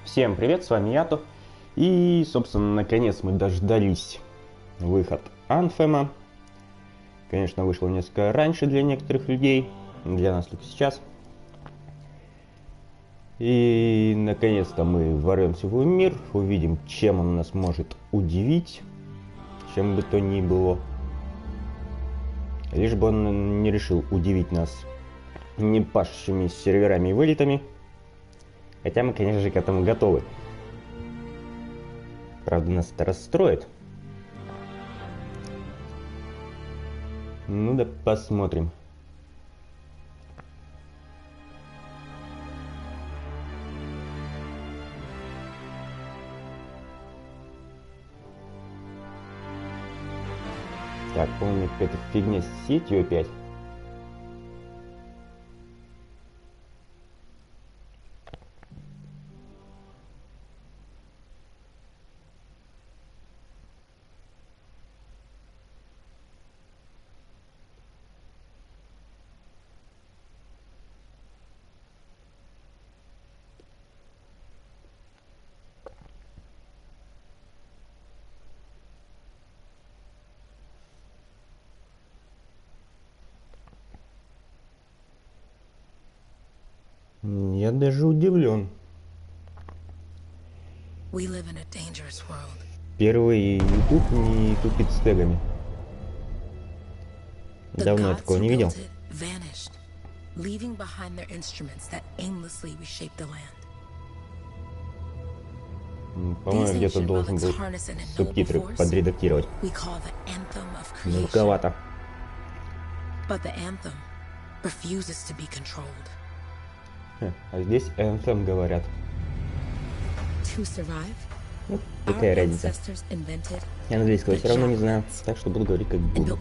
Всем привет, с вами Yato. И, собственно, наконец мы дождались выход Anthem. Конечно, вышло несколько раньше для некоторых людей, для нас только сейчас. И, наконец-то, мы ворвемся в мир, увидим, чем он нас может удивить, чем бы то ни было. Лишь бы он не решил удивить нас не пашущими серверами и вылетами. Хотя мы, конечно же, к этому готовы. Правда, нас это расстроит. Ну да посмотрим. Так, по-моему, какая-то фигня с сетью опять. Я даже удивлен. Первый YouTube не тупит с тегами. Давно я такого не видел. По-моему, где-то должен был субтитры подредактировать. Мелковато. А здесь Anthem говорят. Ну, какая разница? Я английского все равно не знаю, так что буду говорить как буду.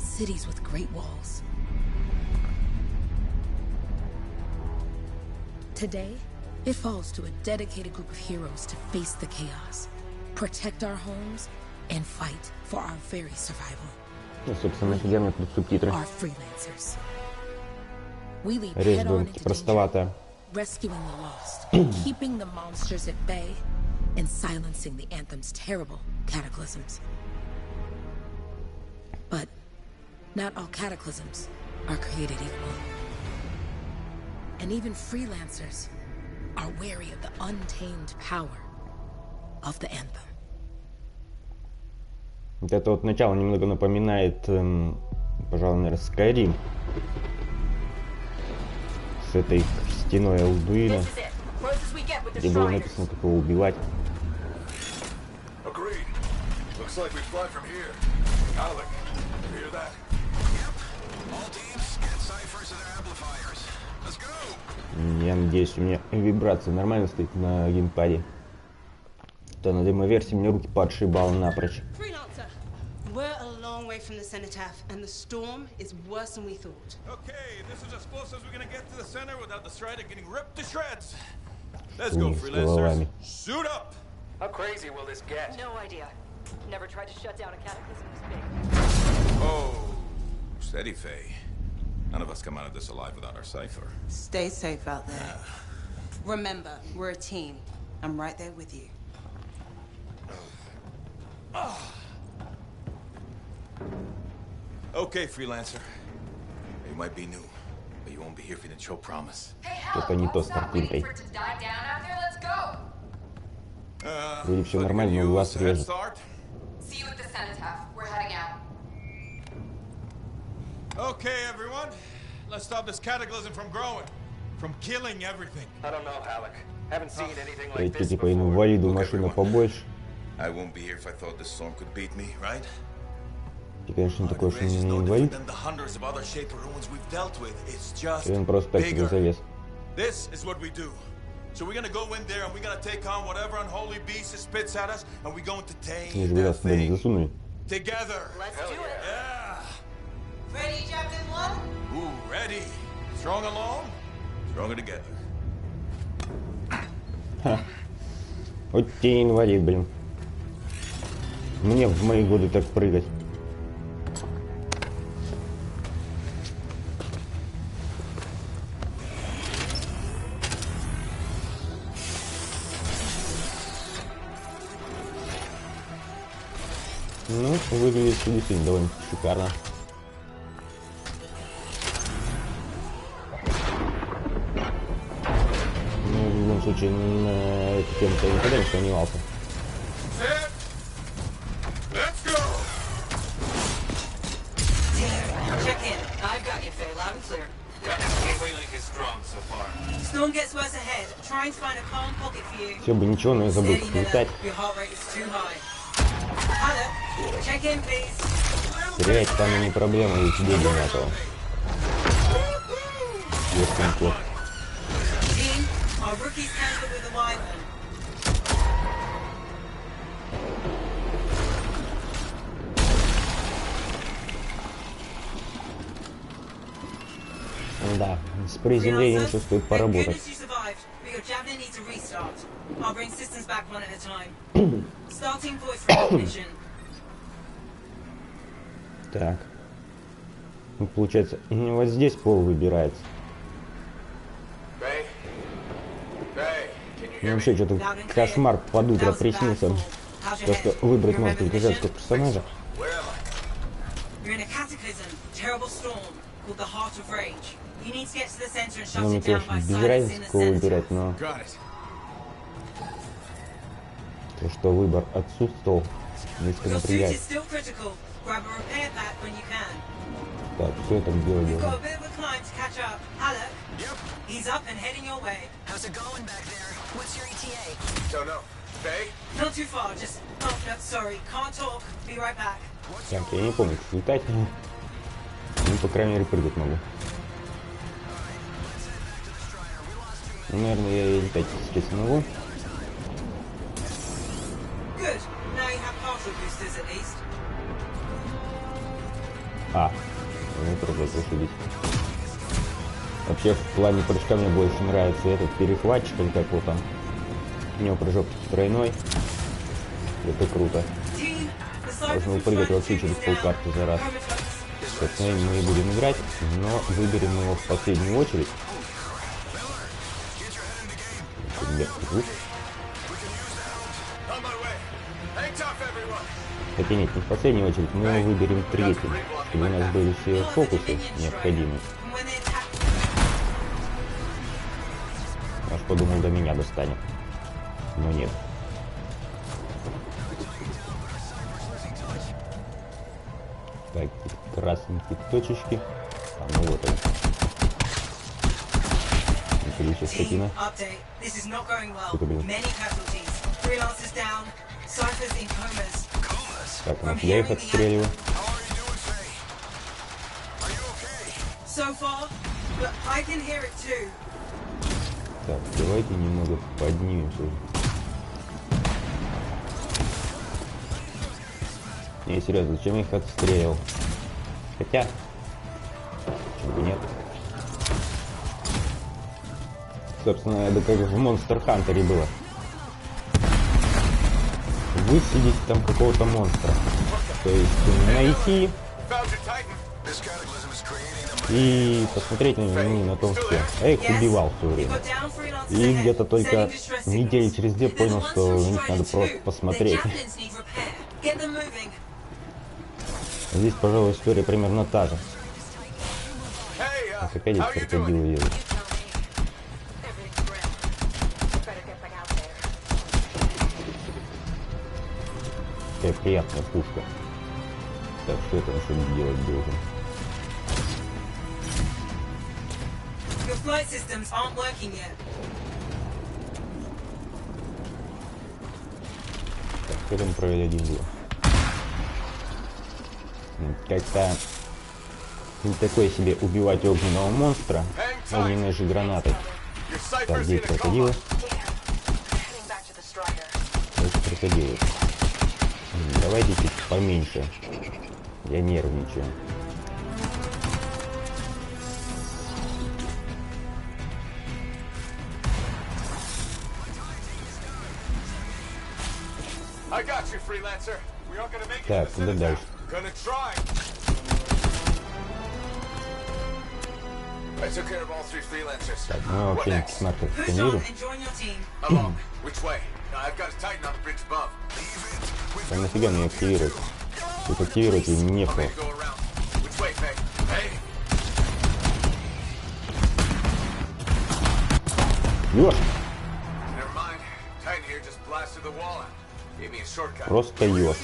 Today, it falls to a dedicated group of heroes to face the chaos, protect our homes, and fight for our very survival. Ну, собственно, нафига мне тут субтитры? Речь будет простоватая. Rescuing the lost, keeping the monsters at bay, and silencing the Anthem's terrible cataclysms. But not all cataclysms are created equal. And even freelancers are wary of the untamed power of the Anthem. Вот это вот начало немного напоминает, пожалуй, наверное, Skyrim. С этой стеной Алдуина, где было написано, как его убивать. Я надеюсь, у меня вибрация нормально стоит на геймпаде. То на демо-версии мне руки подшибало напрочь. From the cenotaph, and the storm is worse than we thought. Okay, this is as close as we're gonna get to the center without the strider getting ripped to shreds. Let's go, freelancers. Suit up! How crazy will this get? No idea. Never tried to shut down a cataclysm this big. Oh, steady, Faye. None of us come out of this alive without our cipher. Stay safe out there. Remember, we're a team. I'm right there with you. Okay, freelancer. You might be new, but you won't be here if you didn't show promise. Что-то не то с картинкой. Вроде все нормально, но глаз режет. Okay, everyone. Let's stop this cataclysm from growing, from killing everything. I don't know, Halleck. Haven't seen anything like this Типа инвалиду машина побольше. I won't be here if I thought this storm could beat me, right? И, конечно, такой, что не инвалид. И он просто так себе завес. Лишь бы нас туда не засунули. Вот тебе инвалид, блин. Мне в мои годы так прыгать. Ну, выглядит действительно довольно шикарно. Ну, в любом случае, на эту тему я никогда не сомневался. Все бы ничего, но я забыл летать. Терять там не проблема, и тебе для этого. Если он плохо. Да, с приземлением еще стоит поработать. Так. Ну, получается, вот здесь пол выбирается. Ну, вообще, что-то кошмар под утро приснился. То, что выбрать можно только женского персонажа. Ну, мне, конечно, без разницы, кого выбирать, но... То, что выбор отсутствовал, несколько напрягает. Так, что я там делаю? Так, я не помню, как летать. Ну, по крайней мере, прыгать могу. Ну, наверное, я и летать сейчас могу. Ну, продолжать лошадить. Вообще, в плане прыжка мне больше нравится этот перехватчик, или как его там. У него прыжок тройной. Это круто. Можно упрыгать вообще через полкарты за раз. Собственно, мы и будем играть, но выберем его в последнюю очередь. Хотя нет, не в последнюю очередь, мы его выберем третьим, чтобы у нас были все фокусы необходимые. Аж подумал, до меня достанет, но нет. Так, красненькие точечки. Ну вот они. Количество скотина. Что-то, блин. Так, ну, я их отстреливаю. Так, давайте немного поднимемся. Не, серьезно, зачем я их отстреливал? Хотя, почему бы нет? Собственно, это как в Monster Hunter было. Высидеть там какого-то монстра. То есть найти и посмотреть на том, что я их убивал все время. И где-то только недели через две понял, что на них надо просто посмотреть. Здесь, пожалуй, история примерно та же. Как опять эти крокодилы едут. Какая приятная пушка. Так, что это еще делать должен? Так, что там провели один был? Как-то не такой себе убивать огненного монстра огненной же гранатой. Так, где крокодилы? Это крокодилы. Давайте чуть поменьше. Я нервничаю. Так, куда дальше? Так, ну вообще не смотрю, что не вижу. Там нафига мне активировать? Тут активировать и нехуй. Ёж! Просто ёж.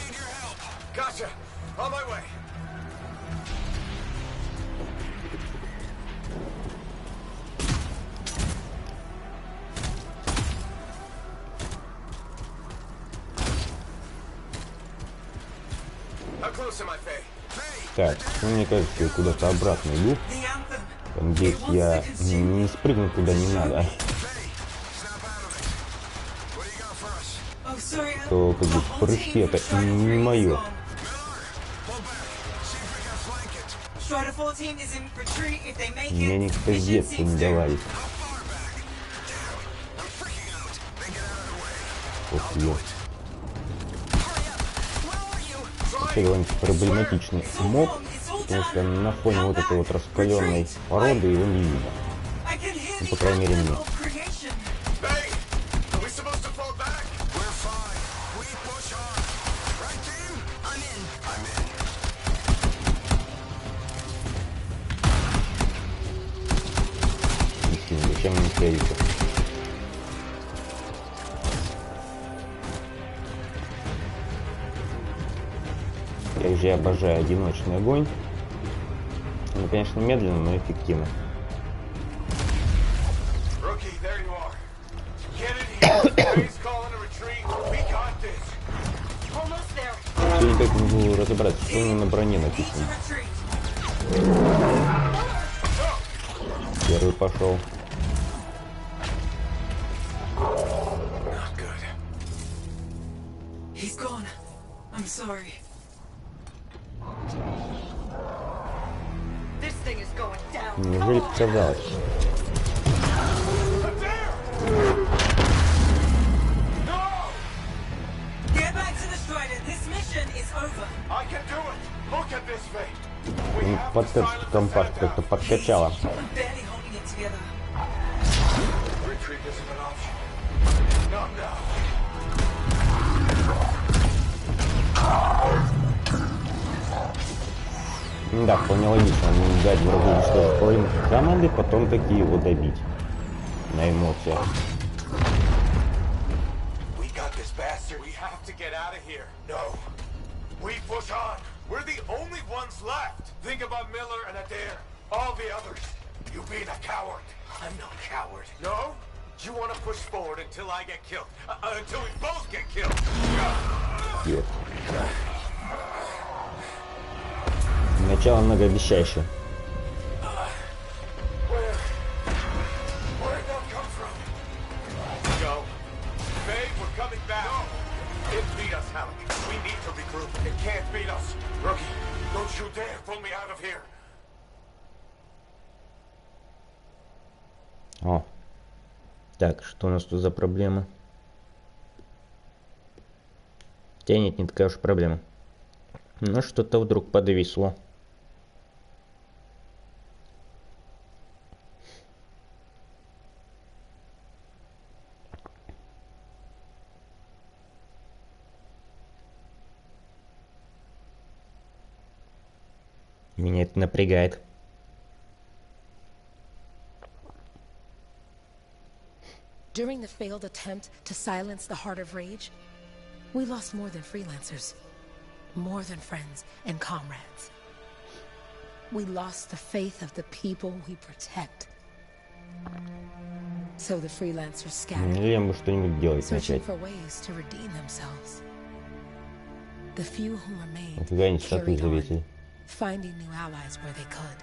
Так, ну, мне кажется, я куда-то обратно иду. Надеюсь, я не спрыгну куда не надо. То как бы прыжки это не мое. Мне никто с детства не давали. Ох, ё. Это довольно проблематичный моб, потому что на фоне вот этой вот раскаленной породы его не видно. Ну, по крайней мере, мне. Зачем мне следует? Я уже обожаю одиночный огонь. Ну, конечно, медленно, но эффективно. Все никак не могу разобраться, что у меня на броне написано. Первый пошел. Неужели показалось? Вот этот компас как-то подкачало. Да, вполне логично. Не дать врагу уничтожить половину команды, потом такие его добить на эмоциях. Нет. Начало многообещающее. О. Так, что у нас тут за проблема? Хотя нет, не такая уж проблема. Но что-то вдруг подвисло. Меня это напрягает. During the failed attempt to silence the heart of rage, we lost more than freelancers, more than friends and comrades. We lost the faith of the people we protect. So the freelancers scattered, searching for ways to redeem themselves. The few who remained carried on, finding new allies where they could.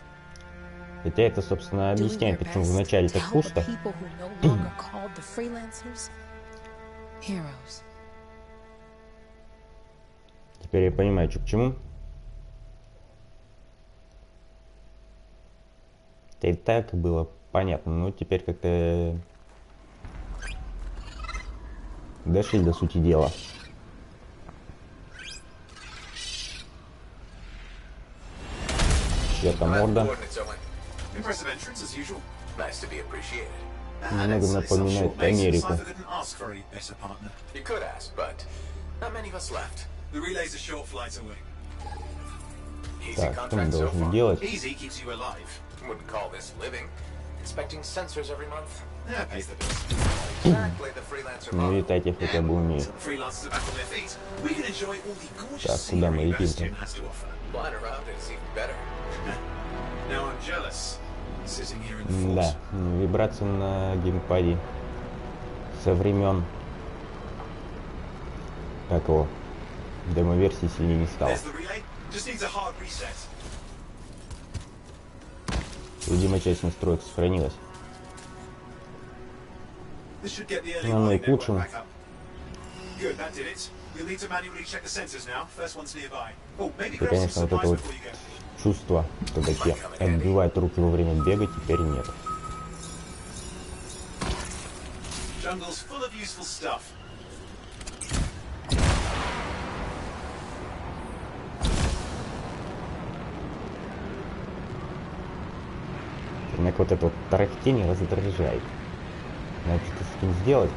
Хотя это, собственно, объясняет, почему в начале так пусто. Теперь я понимаю, что к чему. Это и так было понятно, но теперь как-то дошли до сути дела. Чья-то морда. Немного напоминает Америку. Так, что мы должны делать? Ну, летать я хотя бы умею. Так, куда мы летим-то? Да, вибрация на геймпаде со времен такого демо-версии сильнее не стало. Видимо, часть настроек сохранилась. Но оно и к лучшему. И, конечно, вот это вот чувство, когда тебе отбивают руки во время бега, теперь нет. Однако вот это вот тарахтение раздражает. Надо что-то с этим сделать.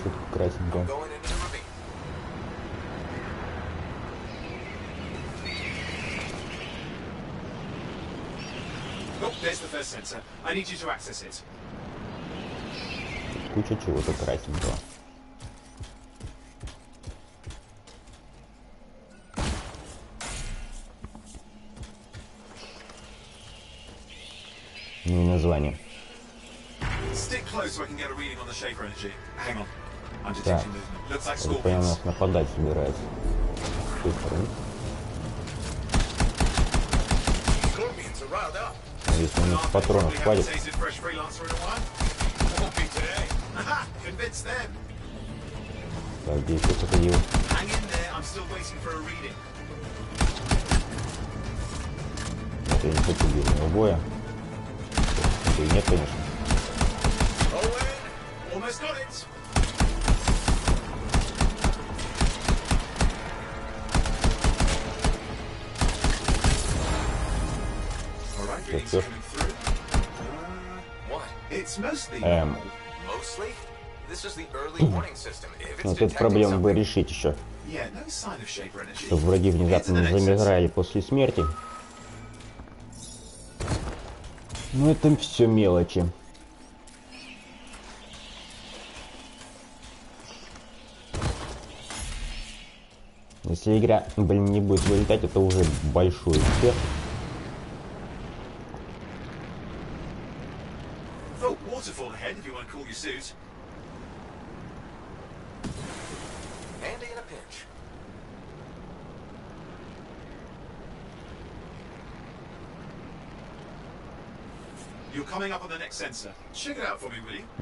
Что-то красненькое. Куча чего-то красненького. Ну и название. Так, я понял, нас нападать собирается. С той стороны. Если у них патронов хватит. Так, здесь кто-то делает. Это я не хочу длинного боя. Нет, конечно. Все. Вот эту проблему бы решить еще. Чтобы враги внезапно не замирали после смерти. Ну это все мелочи. Если игра, блин, не будет вылетать, это уже большой успех.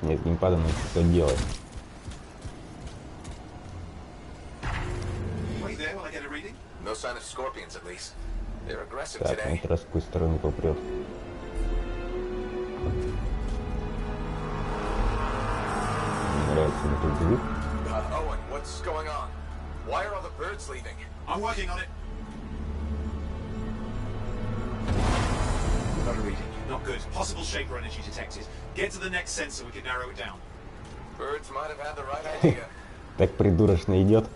Нет, геймпада надо что-то делать. Так, на этот раз с какой стороны попрет. Мне нравится этот звук. Not good. Possible shaper energy detected. Get to the next sensor, we can narrow it down. Birds might have had the right idea. Так придурочно идет.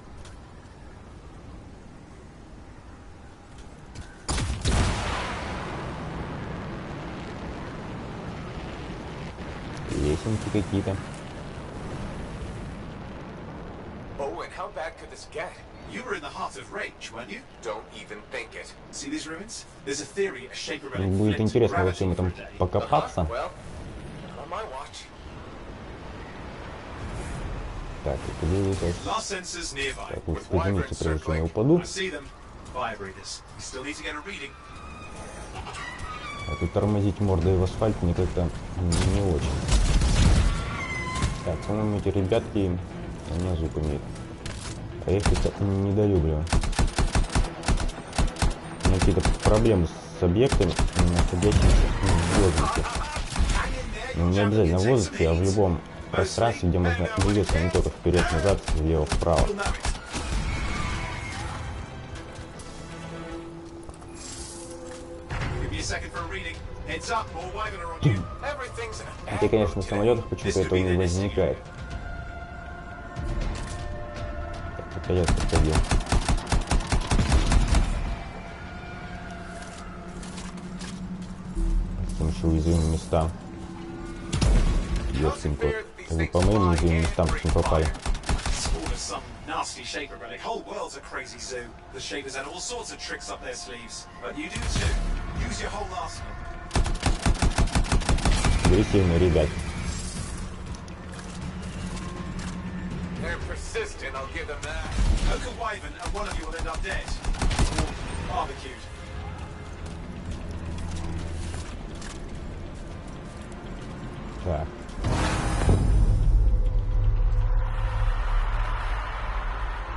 Лесенки какие-то. Oh, and how bad could this get? You were in the heart of rage, weren't you? Don't even think it. See these ruins? There's a theory a shaper Будет интересно во всем этом покопаться. Well, on my watch. Так, это двигатель. Так, вот извините, прежде чем я упаду. А тут тормозить мордой в асфальт мне как-то не очень. Так, по-моему, эти ребятки у меня звук умеют. А я их как-то недолюбливаю. У меня какие-то проблемы с объектами, находящимися в воздухе. Но не обязательно в воздухе, а в любом пространстве, где можно двигаться не только вперед-назад, влево-вправо. Хотя, конечно, на самолетах почему-то этого не возникает. Так, это я подходил. нашим еще уязвимым местам. Ёпсин кот. Как бы по моим уязвимым местам не попали. Nasty shaper relic. Whole world's a crazy zoo. The shapers had all sorts of tricks up their sleeves. But you do too. Use your whole arsenal. Агрессивно, ребят. They're persistent, I'll give them that. Poke a wyvern and one of you will end up dead. Or barbecued. Так.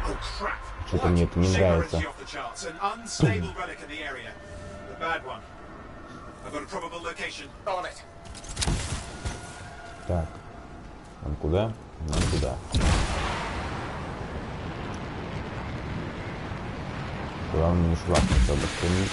Oh crap. Что-то мне это не нравится. An unstable relic in the area. The bad one. I've got a probable location. On it. Так. Нам куда? Нам туда. Главное не швахнуться, обостренить.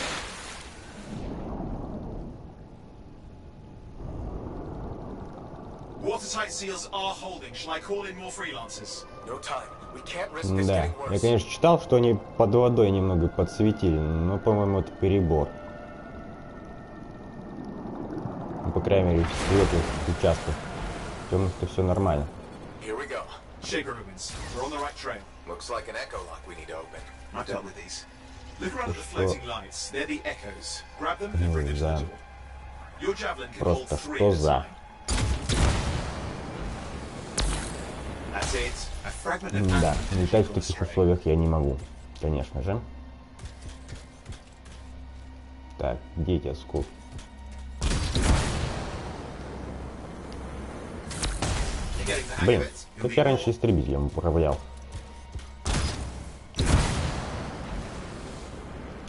Watertight seals are holding. Shall I call in more freelancers? No time. We can't risk this Да, getting я, worse. конечно, читал, что они под водой немного подсветили, но, по-моему, это перебор. Ну, по крайней мере, в светлых участках. В темных-то все нормально. Here we go. Shaper ruins. We're on the right trail. Looks like an echo lock we need to open. I've dealt with these. Look around at the floating lights. They're the echoes. Grab them and bring them to the door. Your javelin can hold Просто 3 что at a за? time. That's it. A fragment of Да, Anthem летать в finishes таких your string. условиях я не могу, конечно же. Так, где эти осколки? You're getting the hang Блин, of it. You'll как need я more. раньше истребителем управлял.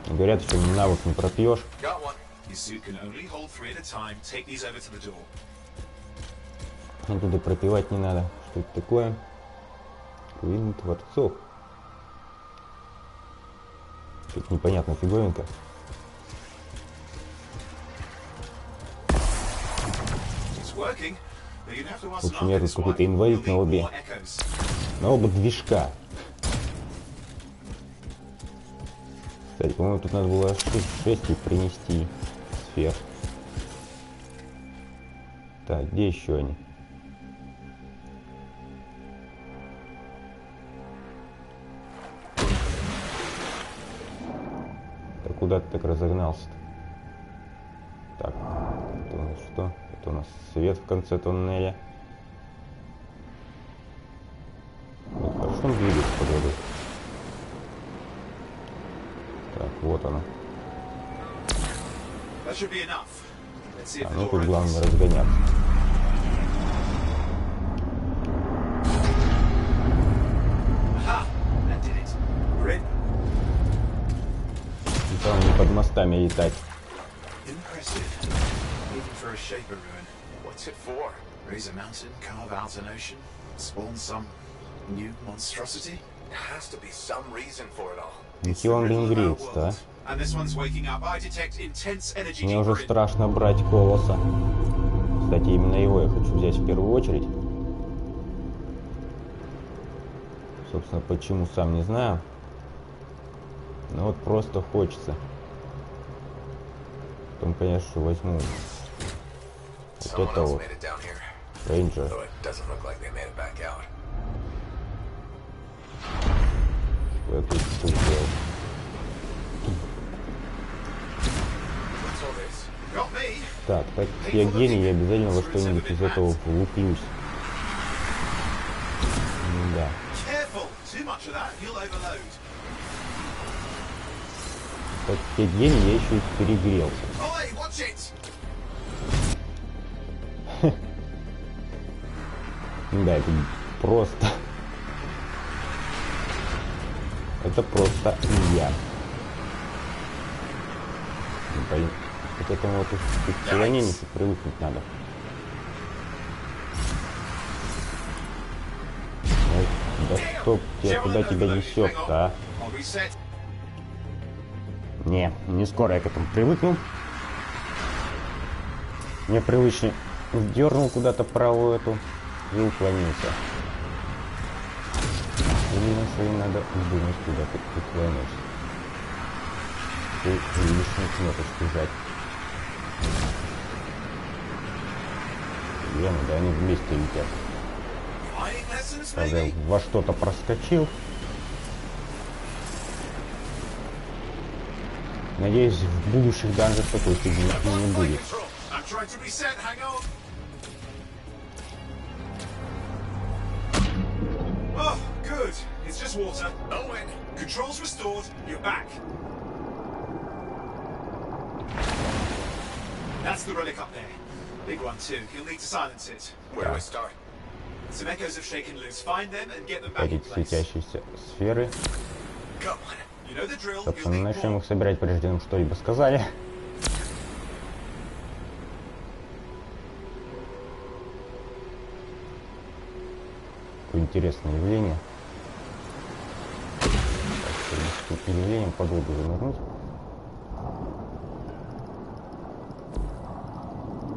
Говорят, что навык не пропьешь. Got one. Your suit can only hold 3 at a time. Take these over to the door. Оттуда пропивать не надо. Что это такое? Клин творцов. Тут непонятная фиговинка. It's working. But you'd have to В ask общем, я тут какой-то инвалид на обе. На оба движка. Кстати, по-моему, тут надо было 6 принести сфер. Так, где еще они? Так куда ты так разогнался-то? Так, это у нас что? Это у нас свет в конце туннеля. Вот хорошо он двигается под водой. Так, вот оно. That should be enough. Let's see if А the ну door тут opens. главное разгоняться. Aha! That did it. We're in. И там не под мостами летать. Impressive. Even for a shaper ruin. What's it for? Raise a mountain, carve out an ocean, spawn some new monstrosity. There has to be some reason for it all. Ничего он, блин, греется-то, а? And this one's waking up. I detect intense energy. Мне уже deeper in. страшно брать колоса. Кстати, именно его я хочу взять в первую очередь. Собственно, почему, сам не знаю. Но вот просто хочется. Потом, конечно, возьму вот Someone это else вот. made it down here. Рейнджер. Though it doesn't look like they made it back out. Я тут тут делал. What's all this? Got me. Так, так как я гений, я обязательно во что-нибудь из этого влуплюсь. Да. Careful. Too much of that, you'll overload. Так как я гений, я еще и перегрелся. Oi, watch it. Да, это просто... Это просто не я. Блин, к этому вот уклонению привыкнуть надо. Да стоп, куда тебя несет-то, а? I'll reset. Не скоро я к этому привыкну. Мне привычнее дернул куда-то правую эту и уклонился. Именно что им надо думать, куда ты уклонишься. Ты лишнюю кнопочку жать. члены, да, они вместе летят. Когда я во что-то проскочил. Надеюсь, в будущих данжах такой фигни не будет. Good. It's just water. Owen, controls restored. You're back. That's the relic up there. Big one too. You'll need to silence it. Where do I start? Some echoes have shaken loose. Find them and get them back in Эти place. светящиеся сферы. Come on. You know the drill. Собственно, начнем их собирать, прежде чем что-либо сказали. Какое интересное явление. Так, с явлением под воду занырнуть.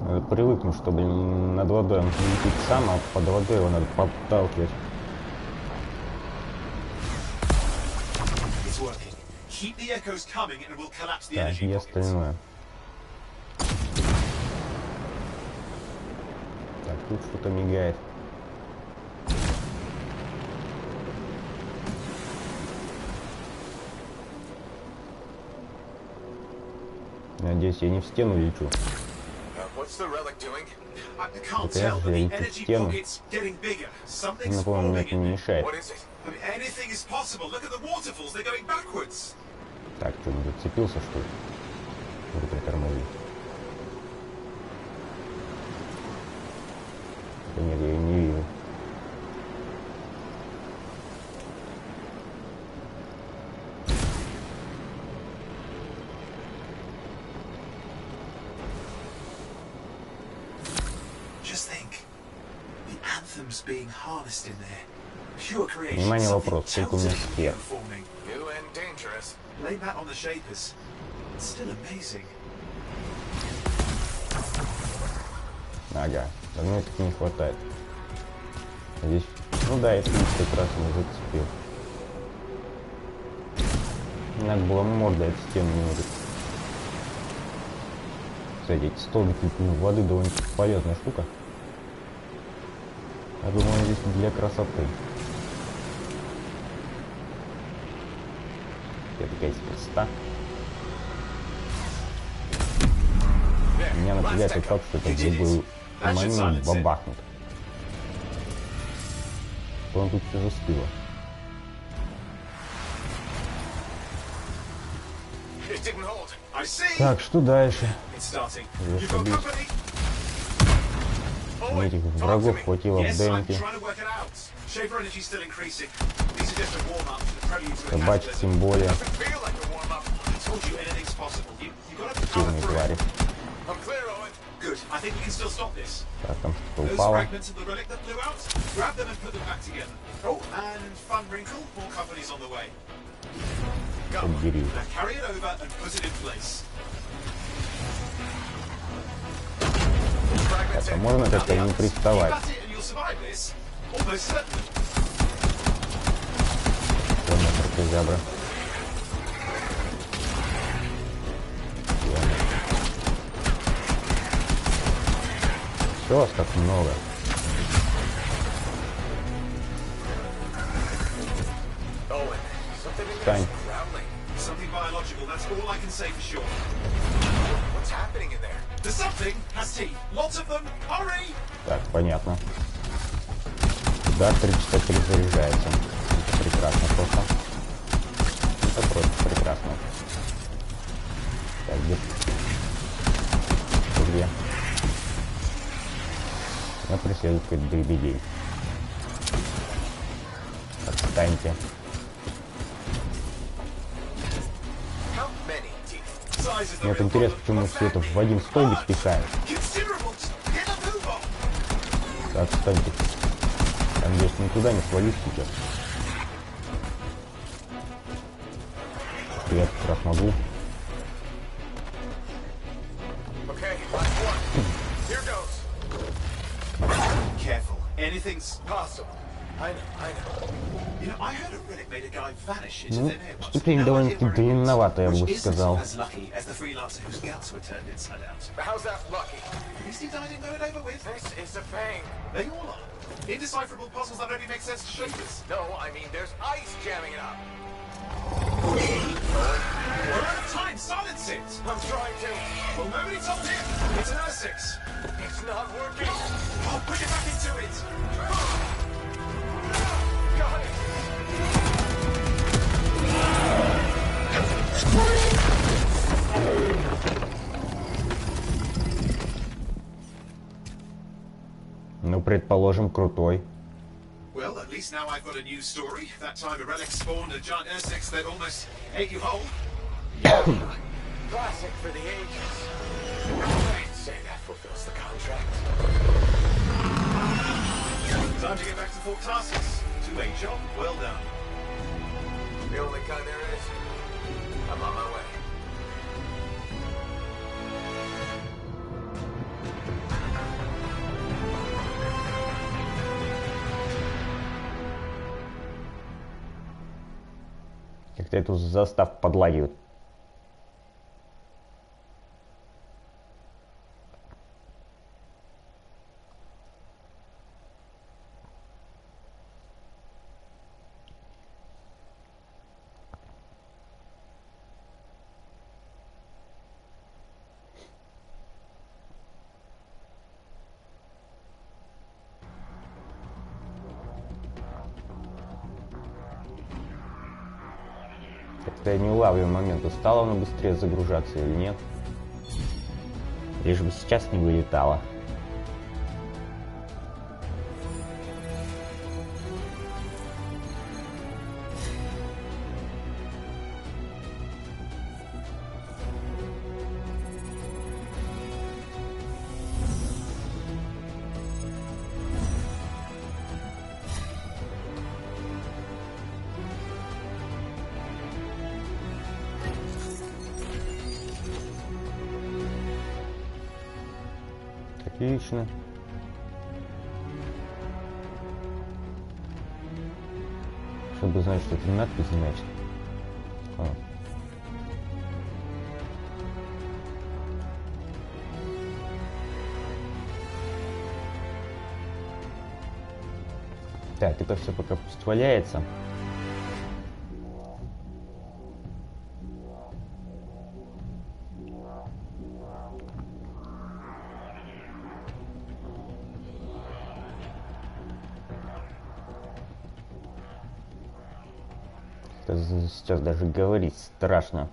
Надо привыкнуть, чтобы над водой он летит сам, а под водой его надо подталкивать. Так, и остальное. Так, тут что-то мигает. Надеюсь, я не в стену лечу. Это я же лечу в стену. Напомню, мне это не мешает. Так, что, он зацепился, что ли? Буду притормозить. Да нет, я ее не вижу. Внимание, вопрос. Сколько у меня сфер? Ага, давно этого не хватает. Здесь, ну да, это как раз не зацепил. Надо было мордой от стены немного. Кстати, эти столбики воды довольно полезная штука. Я думаю, здесь для красоты. Я такая из красота. Меня напрягает тот факт, что это в любой момент бабахнет. Он тут все застыло. Так, что дальше? Этих врагов хватило в демке. Собачек тем более. Сильные твари. Так, там что-то упало. Подбери. Так, а можно как-то не приставать? Зябра. Все, вас так много. Встань. Так, понятно. Да, 3 часа перезаряжается. Это прекрасно просто. Это просто прекрасно. Так, где? Меня преследует какой-то дребедей. Отстаньте. Мне вот интересно, почему все это в один столбик пихает. Так, отстаньте. Там здесь никуда не свалюсь сейчас. Я как раз могу. Ну, вступление довольно-таки длинновато, я бы сказал. Indecipherable puzzles that only make sense to shapers. No, I mean there's ice jamming it up. We're out of time. Silence it. I'm trying to. Well, nobody told him. It's another 6. It's not working. Oh, put it back into it. Got it. Ну, предположим, крутой. Well, at least now I've got a new story. That time a relic spawned a giant Ursex that almost ate you whole. Classic for the ages. I'd say that fulfills the contract. Time to get back to Fort Tarsus. To a job well done. The only kind there is. I'm on my way. Как-то эту заставку подлагивает. Как-то я не улавливаю моменты, стало оно быстрее загружаться или нет. Лишь бы сейчас не вылетало. Отлично. Чтобы знать, что это надпись значит. Так, это все пока пусть валяется. Сейчас даже говорить страшно.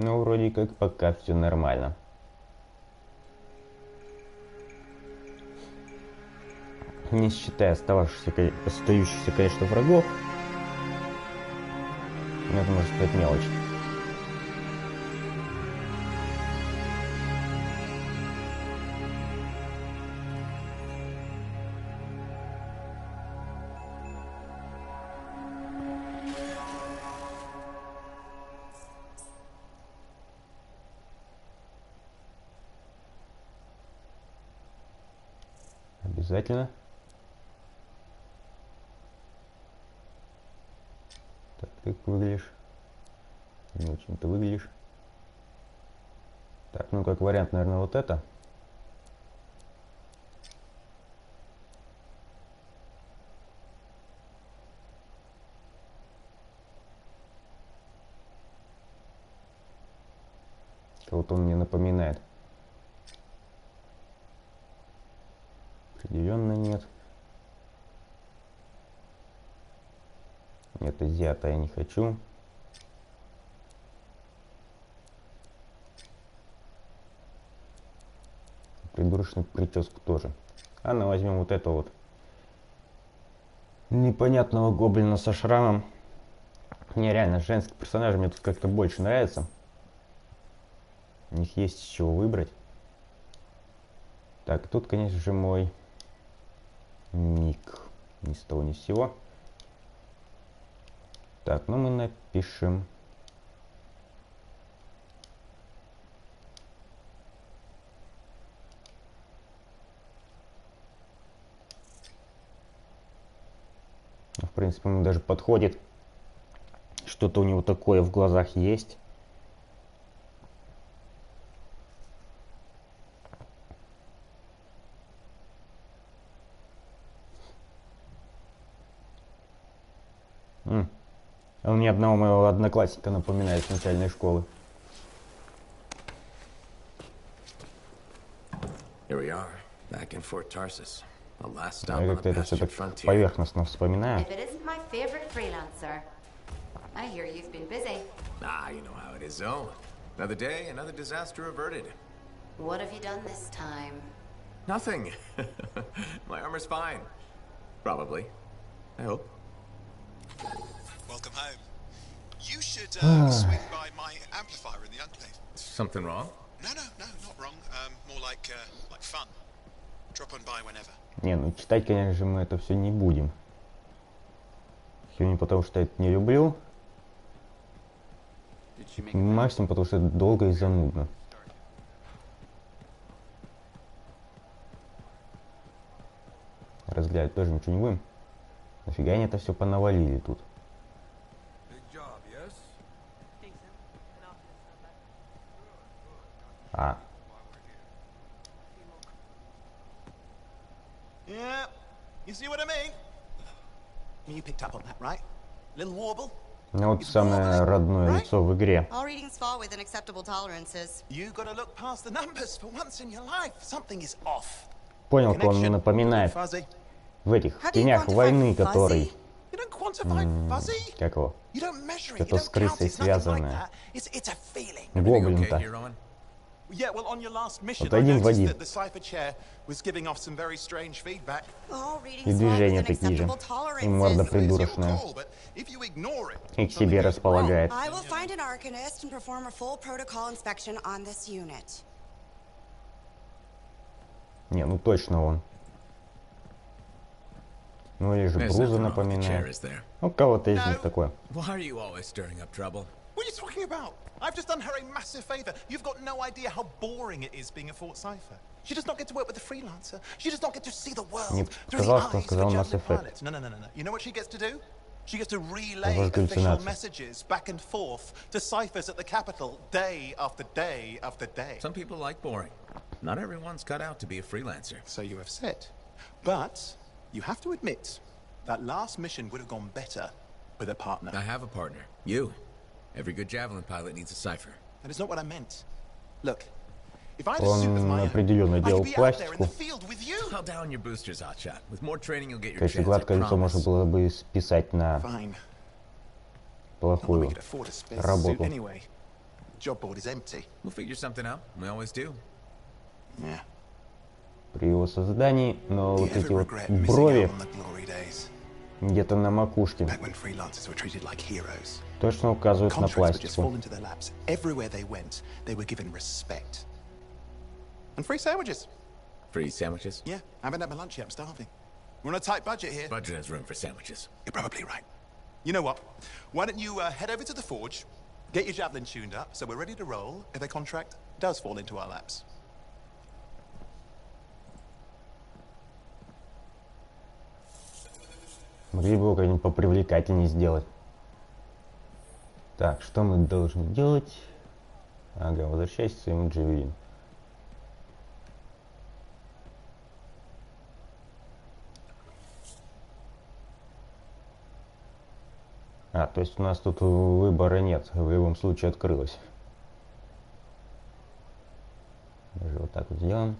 Ну, вроде как пока все нормально. Не считая остающихся, конечно, врагов. Но это, можно сказать, мелочь. Обязательно. Так, ты выглядишь. Не очень-то выглядишь. Так, ну как вариант, наверное, вот это. Вот он мне напоминает. Определенно нет. Нет, изъято я не хочу. Придурочную прическу тоже. А ну возьмем вот этого вот непонятного гоблина со шрамом. Мне реально женские персонажи мне тут как-то больше нравятся. У них есть с чего выбрать. Так, тут, конечно же, мой ник. Ни с того, ни с сего. Так, ну мы напишем... В принципе, ему даже подходит. Что-то у него такое в глазах есть. Он мне одного моего одноклассника напоминает с начальной школы. Я как-то это все так поверхностно вспоминаю. You know how it is, though. Another day, another disaster averted. What have you done this time? Nothing. My armor's fine. Probably. I hope. Welcome home. You should swing by my amplifier in the enclave. Something wrong? No, not wrong. More like fun. Drop on by whenever. Не, ну читать, конечно же, мы это все не будем. Не потому что я это не люблю. Максимум потому что это долго и занудно. Разглядывать тоже ничего не будем. Нафига они это все понавалили тут? А. Yeah, you see what I mean? You picked up on that, right? Little warble. Ну вот самое родное лицо в игре. All readings fall within acceptable tolerances. You gotta look past the numbers for once in your life. Something is off. Понял, кого он мне напоминает. В этих тенях войны, который... Как его? Это с крысой связанное. Гоблин-то. Вот один в один. И движения такие же. И морда придурочная. И к себе располагает. Не, ну точно он. Ну или же Бруза напоминает. Ну, кого-то из них такое. What are you talking about? I've just done her a massive favor. You've got no idea how boring it is being a Fort Cipher. She does not get to work with the freelancer. She does not get to see the world through the eyes of a juggling pilot. No. You know what she gets to do? She gets to relay official messages back and forth to ciphers at the capital day after day after day. Some people like boring. Not everyone's cut out to be a freelancer. So you have said. But you have to admit that last mission would have gone better with a partner. I have a partner. You. Every good javelin pilot needs a cipher. That is not what I meant. Look, if I had a suit of my own, определенно делал пластику. I'll down your boosters, hotshot. With more training, you'll get your Конечно, chance. гладкое лицо можно было бы списать на плохую работу. Job board is empty. We'll figure something out. We always do. Yeah. При его создании, но вот эти вот брови где-то на макушке точно указывают на пластику. And free sandwiches. Free sandwiches? Yeah, I haven't had my lunch yet. I'm starving. We're on a tight budget here. Budget has room for sandwiches. You're probably right. You know what? Why don't you head over to the forge, get your javelin tuned up, so we're ready to roll if a contract does fall into our laps. Могли бы его как-нибудь попривлекательнее сделать. Так, что мы должны делать? Ага, возвращайся к своему джавелину. А, то есть у нас тут выбора нет. В любом случае открылось. Даже вот так вот сделаем.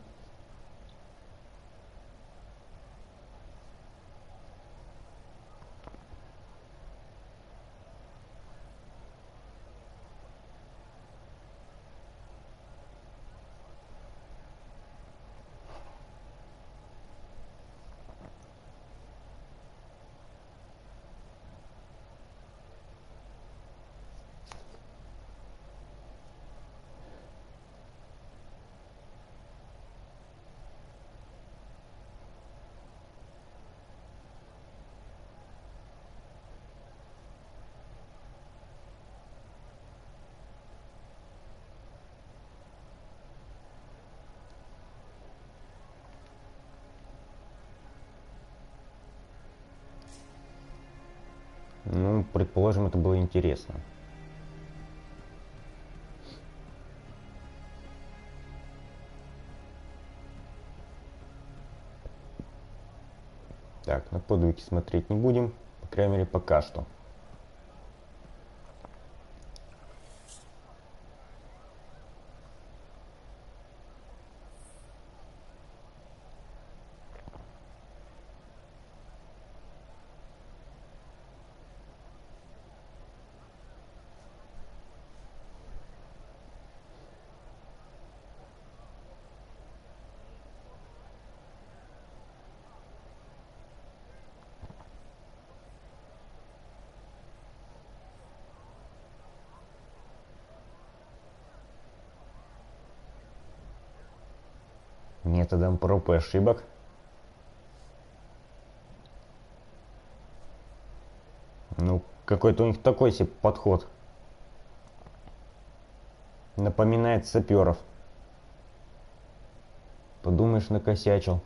предположим, это было интересно. Так, на подвиги смотреть не будем, по крайней мере, пока что. Методом проб и ошибок. Ну, какой-то у них такой себе подход. Напоминает саперов. Подумаешь, накосячил.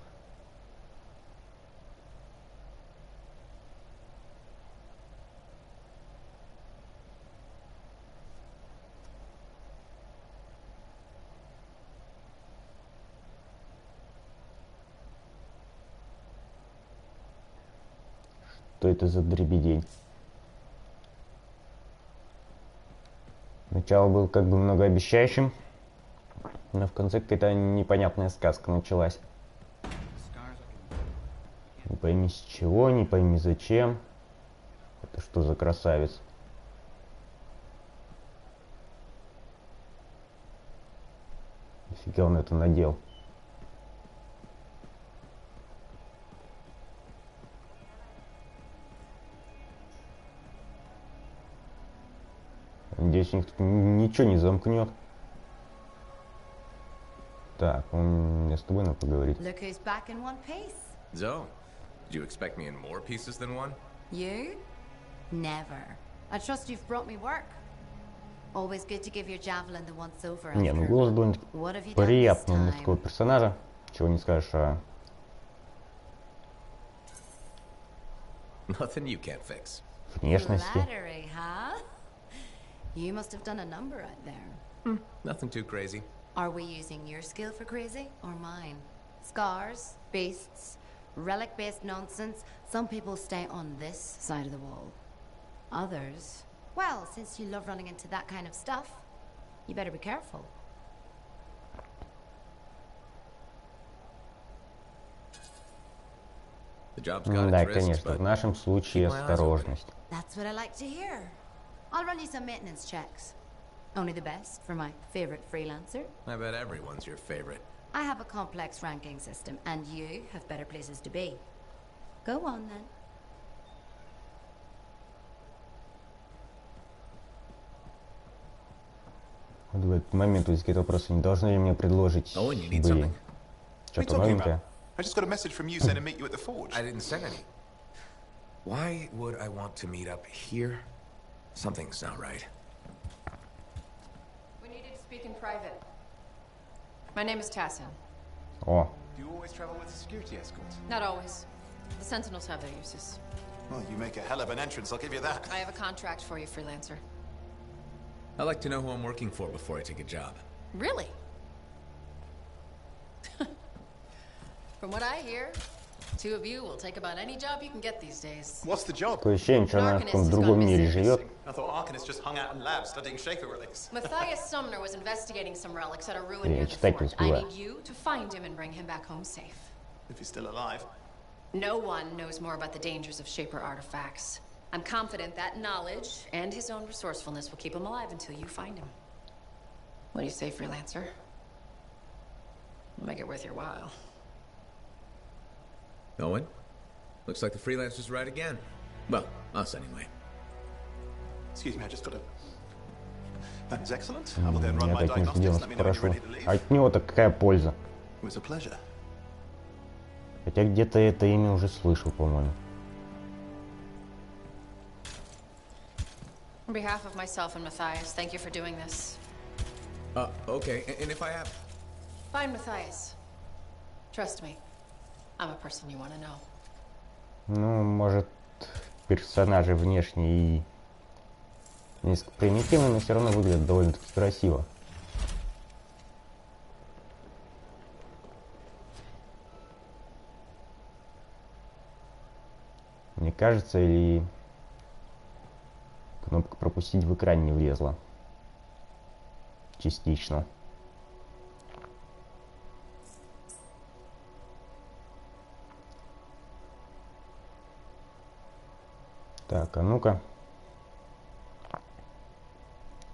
Что это за дребедень? Начало было как бы многообещающим, но в конце какая-то непонятная сказка началась. Не пойми с чего, не пойми зачем. Это что за красавец? Нифига он это надел. Надеюсь, никто ничего не замкнет. Так, мне с тобой надо поговорить. Look who's back in one piece. Zoe, did you expect me in more pieces than one? You? Never. I trust you've brought me work. Always good to give your javelin the once over. Не, ну голос довольно приятного мужского персонажа. Чего не скажешь о... Nothing you can't fix. Внешности. Flattery, huh? You must have done a number out there. Nothing too crazy. Are we using your skill for crazy or mine? Scars, beasts, relic-based nonsense. Some people stay on this side of the wall. Others, well, since you love running into that kind of stuff, you better be careful. Да, конечно, в нашем случае осторожность. That's what I like to hear. I'll run you some maintenance checks. Only the best for my favorite freelancer. I bet everyone's your favorite. I have a complex ranking system, and you have better places to be. Go on, then. В этот момент возникает вопрос, не должны ли мне предложить бы что-то новенькое? I just got a message from you saying to meet you at the forge. I didn't send any. Why would I want to meet up here? Something's not right. We needed to speak in private. My name is Tassin. О. Do you always travel with a security escort? Not always. The Sentinels have their uses. Well, you make a hell of an entrance, I'll give you that. I have a contract for you, freelancer. I like to know who I'm working for before I take a job. Really? From what I hear, two of you will take about any job you can get these days. What's the job? Такое ощущение, что она в каком-то другом мире живет. I thought Arcanist just hung out in labs studying Shaper relics. Matthias Sumner was investigating some relics at a ruin near the читать не fort. I успеваю. need you to find him and bring him back home safe. If he's still alive. No one knows more about the dangers of Shaper artifacts. I'm confident that knowledge and his own resourcefulness will keep him alive until you find him. What do you say, freelancer? Make it worth your while. Owen? Looks like the freelancer's right again. Well, us anyway. Excuse me, I just got a... That is excellent. I will then run my Я так не сделал, diagnostics. Let me know when you're хорошо. ready to leave. От него-то какая польза? It was a pleasure. Хотя где-то это имя уже слышал, по-моему. On behalf of myself and Matthias, thank you for doing this. Okay, and if I have... Find Matthias. Trust me, I'm a person you want to know. Ну, может, персонажи внешне и Несколько примитивно, но все равно выглядит довольно-таки красиво. Мне кажется, или кнопка пропустить в экране не влезла. Частично. Так, а ну-ка.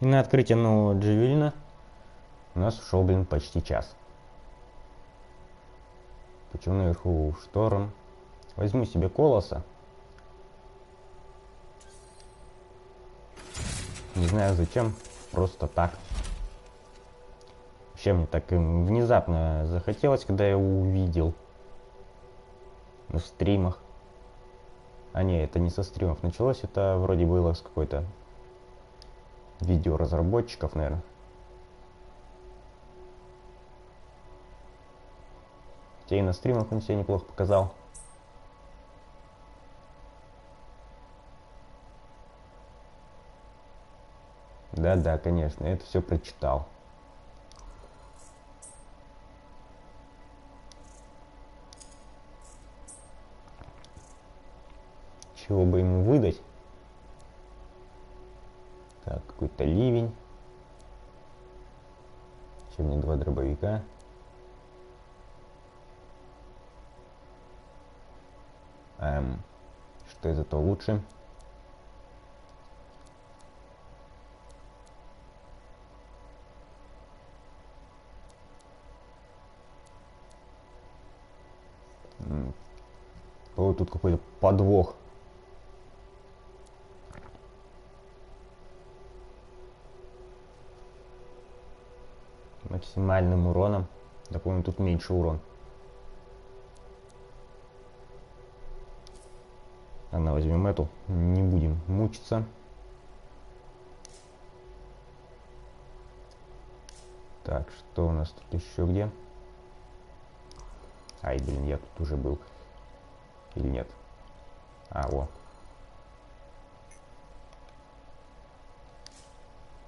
И на открытие нового джевелина у нас ушел, блин, почти час. Почему наверху шторм? Возьму себе колоса. Не знаю зачем, просто так. Вообще мне так внезапно захотелось, когда я его увидел на стримах. А не, это не со стримов началось, это вроде было с какой-то видеоразработчиков, наверное. Хотя и на стримах он себя неплохо показал. Да-да, конечно, я это все прочитал. Чего бы ему выдать? Так, какой-то ливень. Еще мне 2 дробовика. Что из этого лучше? Вот тут какой-то подвох. Максимальным уроном. Я помню, тут меньше урон. Ладно, возьмем эту. Не будем мучиться. Так, что у нас тут еще где? Ай, блин, я тут уже был. Или нет? А, во.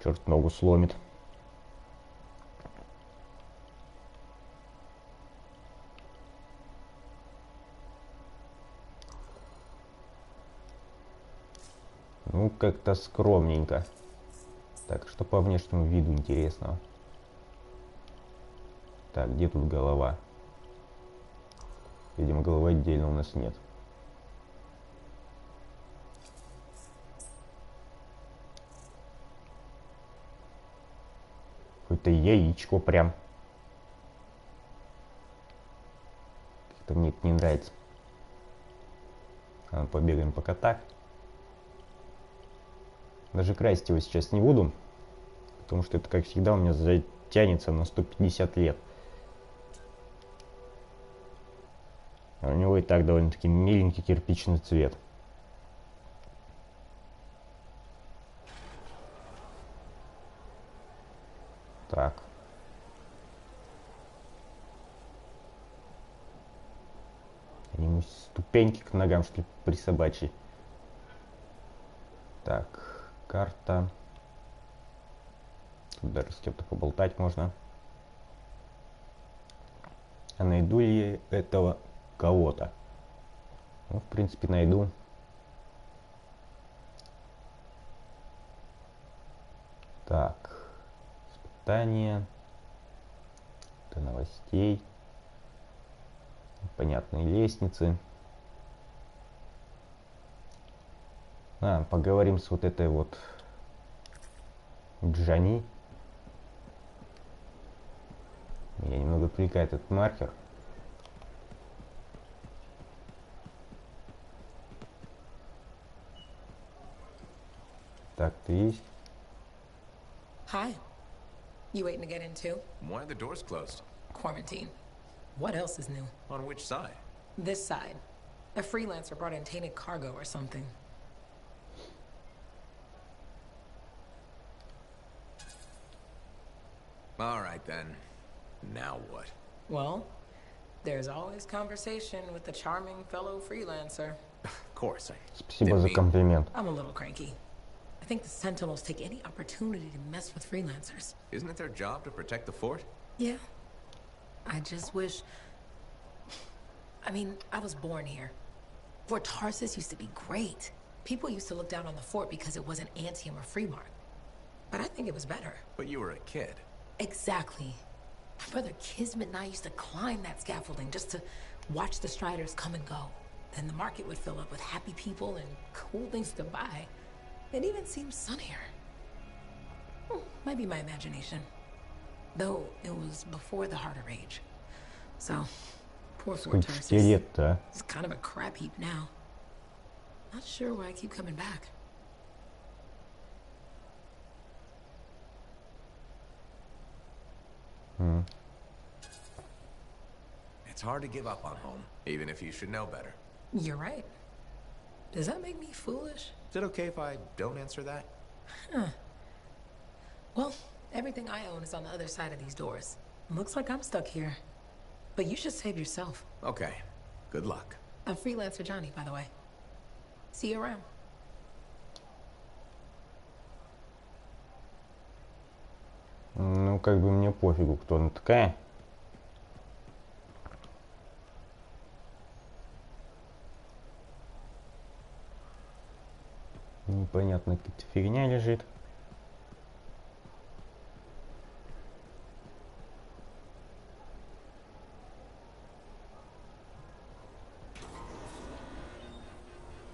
Черт, ногу сломит. Ну, как-то скромненько. Так, что по внешнему виду интересного? Так, где тут голова? Видимо, головы отдельно у нас нет. Какое-то яичко прям. Как-то мне это не нравится. Побегаем пока так. Даже красить его сейчас не буду. Потому что это, как всегда, у меня затянется на 150 лет. А у него и так довольно-таки миленький кирпичный цвет. Так. Ему ступеньки к ногам, что ли, присобачить. Так, карта. Тут даже с кем-то поболтать можно. А найду ли этого кого-то? Ну, в принципе, найду. Так. Испытания. До новостей. Понятные лестницы. Поговорим с вот этой вот Джани. Меня немного отвлекает этот маркер. Так, ты есть? Hi. You waiting to get in too? Why are the doors closed? Quarantine. What else is new? On which side? This side. A freelancer brought in tainted cargo or something. All right, then. Now what? Well, there's always conversation with the charming fellow freelancer. Of course, I Спасибо за комплимент. I'm a little cranky. I think the Sentinels take any opportunity to mess with freelancers. Isn't it their job to protect the fort? Yeah. I just wish... I mean, I was born here. Fort Tarsus used to be great. People used to look down on the fort because it wasn't Anthem or Freemark. But I think it was better. But you were a kid. Exactly. My brother Kismet and I used to climb that scaffolding just to watch the Striders come and go. Then the market would fill up with happy people and cool things to buy. It even seems sunnier. Might be my imagination. Though it was before the Harder Age. So, poor Fort Tarsus. It's kind of a crap heap now. Not sure why I keep coming back. It's hard to give up on home, even if you should know better. You're right. Does that make me foolish? Is it okay if I don't answer that? Huh. Well, everything I own is on the other side of these doors. Looks like I'm stuck here. But you should save yourself. Okay. Good luck. I'm freelancer Johnny, by the way. See you around. Ну, как бы мне пофигу, кто она такая. Непонятно, какая-то фигня лежит.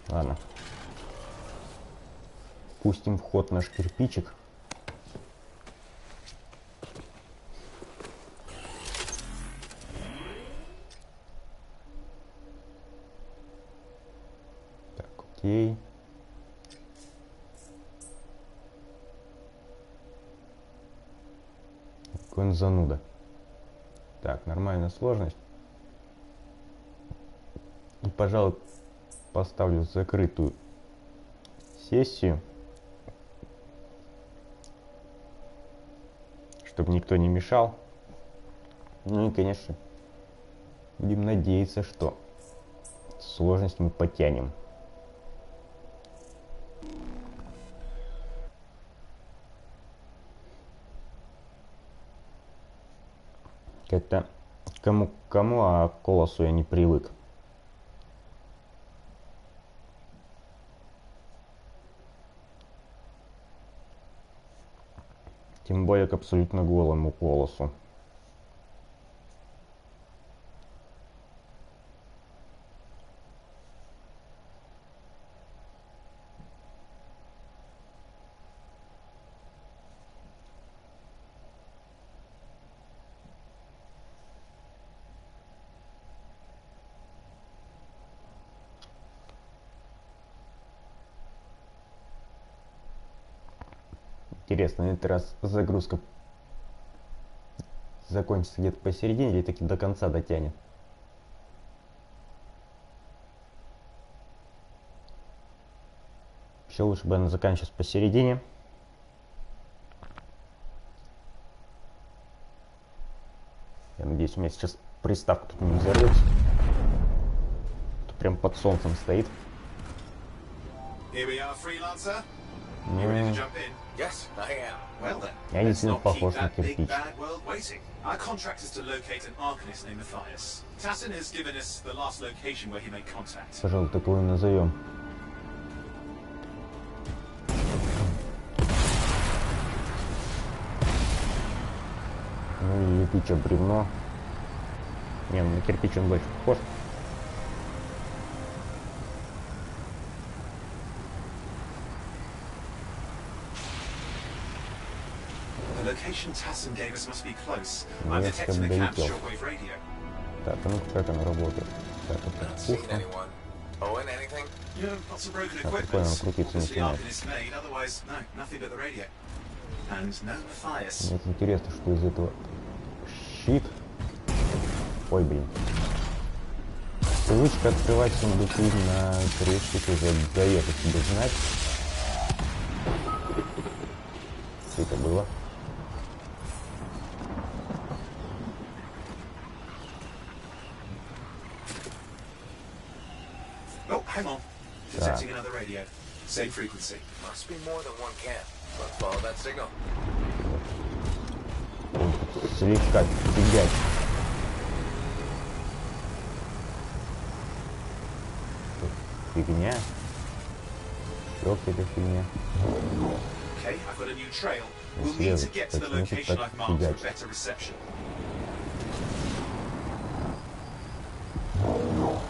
Ладно. Пустим в ход наш кирпичик. Так, окей. Какой он зануда. Так, нормальная сложность. И, пожалуй, поставлю закрытую сессию, чтобы никто не мешал. Ну и, конечно, будем надеяться, что сложность мы потянем. Как-то кому, а к Колосу я не привык. Тем более к абсолютно голому Колосу. Интересно, на этот раз загрузка закончится где-то посередине или таки до конца дотянет? Еще лучше бы она заканчивалась посередине. Я надеюсь, у меня сейчас приставка тут не взорвется. Тут прям под солнцем стоит. Yes, I am. Well then, Я не сильно похож на кирпич. Our contract is to locate an arcanist named Matthias. Tassin has given us the last location where he made contact. Пожалуй, такое назовем. Ну и летучее бревно. Не, на кирпич он больше похож. Location Tassin gave us must be close. Ну, I'm я detecting a долетел. camp's shortwave radio. Так, а ну-ка, как она работает? Так, это пушка. Lots of broken Так, equipment. прикольно, крутиться Obviously начинает. arcanist made, otherwise, no, nothing but the radio. And no Matthias. Мне интересно, что из этого щит. Ой, блин. Привычка открывать сундуки на крышке уже дает о себе знать. Что это было? Oh, hang on. Detecting another radio. Same frequency. Must be more than one camp. Let's follow that signal. Слегка фигать. Фигня. Что это фигня? Okay, I've got a new trail. We'll need to get to the location I've marked for better reception.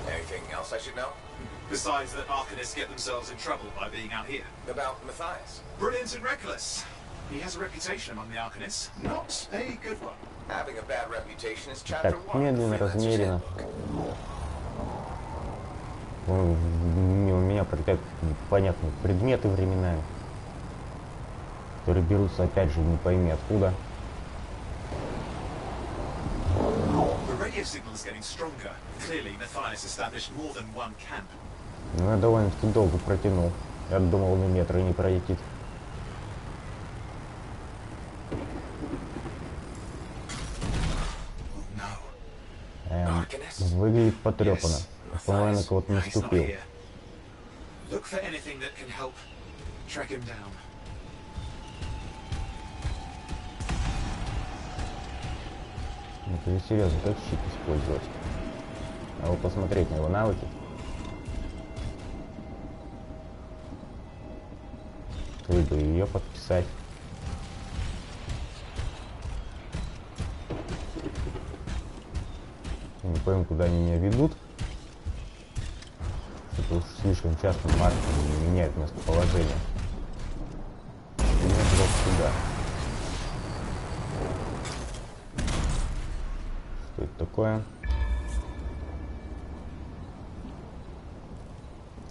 Anything else I should know? Besides that Arcanists get themselves in trouble by being out here. About Matthias? Brilliant and reckless. He has a reputation among the Arcanists. Not a good one. Having a bad reputation is chapter Так, 1. медленно, размеренно. У меня пролетают непонятные предметы временами, которые берутся опять же не пойми откуда. Ну, я довольно-таки долго протянул. Я думал, на метр и не пролетит. Выглядит потрепанно. По-моему, на кого-то наступил. Это серьезно, как щит использовать? А вот посмотреть на его навыки. Либо ее подписать. Не пойму, куда они меня ведут. Это уж слишком часто марки меняют местоположение. Меня туда сюда. Что это такое?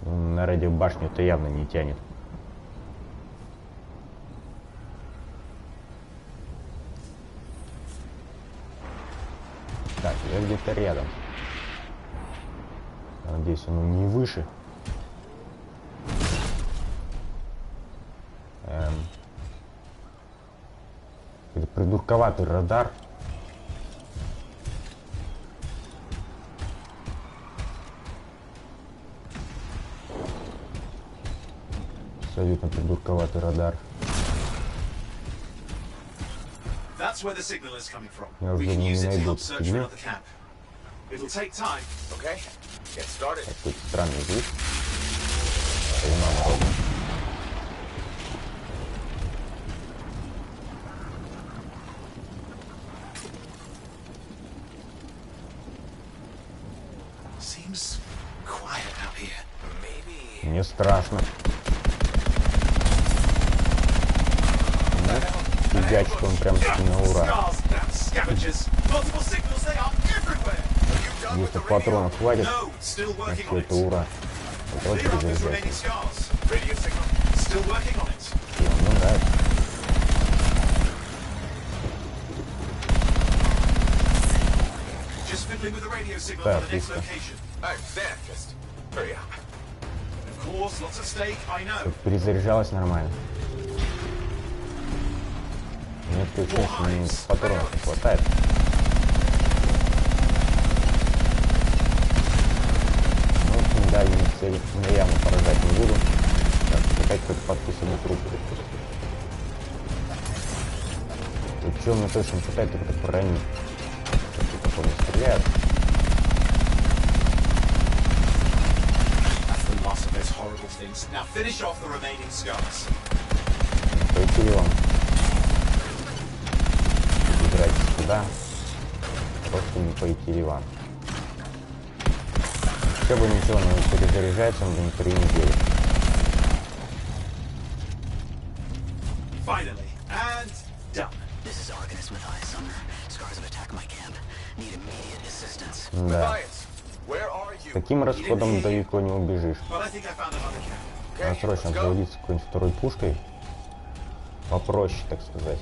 На радиобашню это явно не тянет. Так, я где-то рядом. Надеюсь, он не выше. Это придурковатый радар. Абсолютно придурковатый радар. That's where the signal is coming from. We can use it to help search for another camp. It'll take time. Okay, get started. Какой-то странный звук. Seems quiet out here. Maybe. Мне страшно. Фигачит он прям на ура. Если патронов хватит, на все это ура. Это очень разряжается. Мне нравится. Так, пусто. Перезаряжалась нормально. Мне включилось, мне патронов не хватает. Ну, в общем, да, я цели на яму поражать не буду. Так, опять какой-то подписанный труп. Тут что мне точно хватает, так это брони. Что-то такое стреляют. Пойти ли вам? Играть сюда, просто не пойти ли вам. Все бы ничего, но перезаряжается он на 3 недели. Да. С таким расходом далеко не убежишь. Надо срочно обзаводиться какой-нибудь второй пушкой. Попроще, так сказать.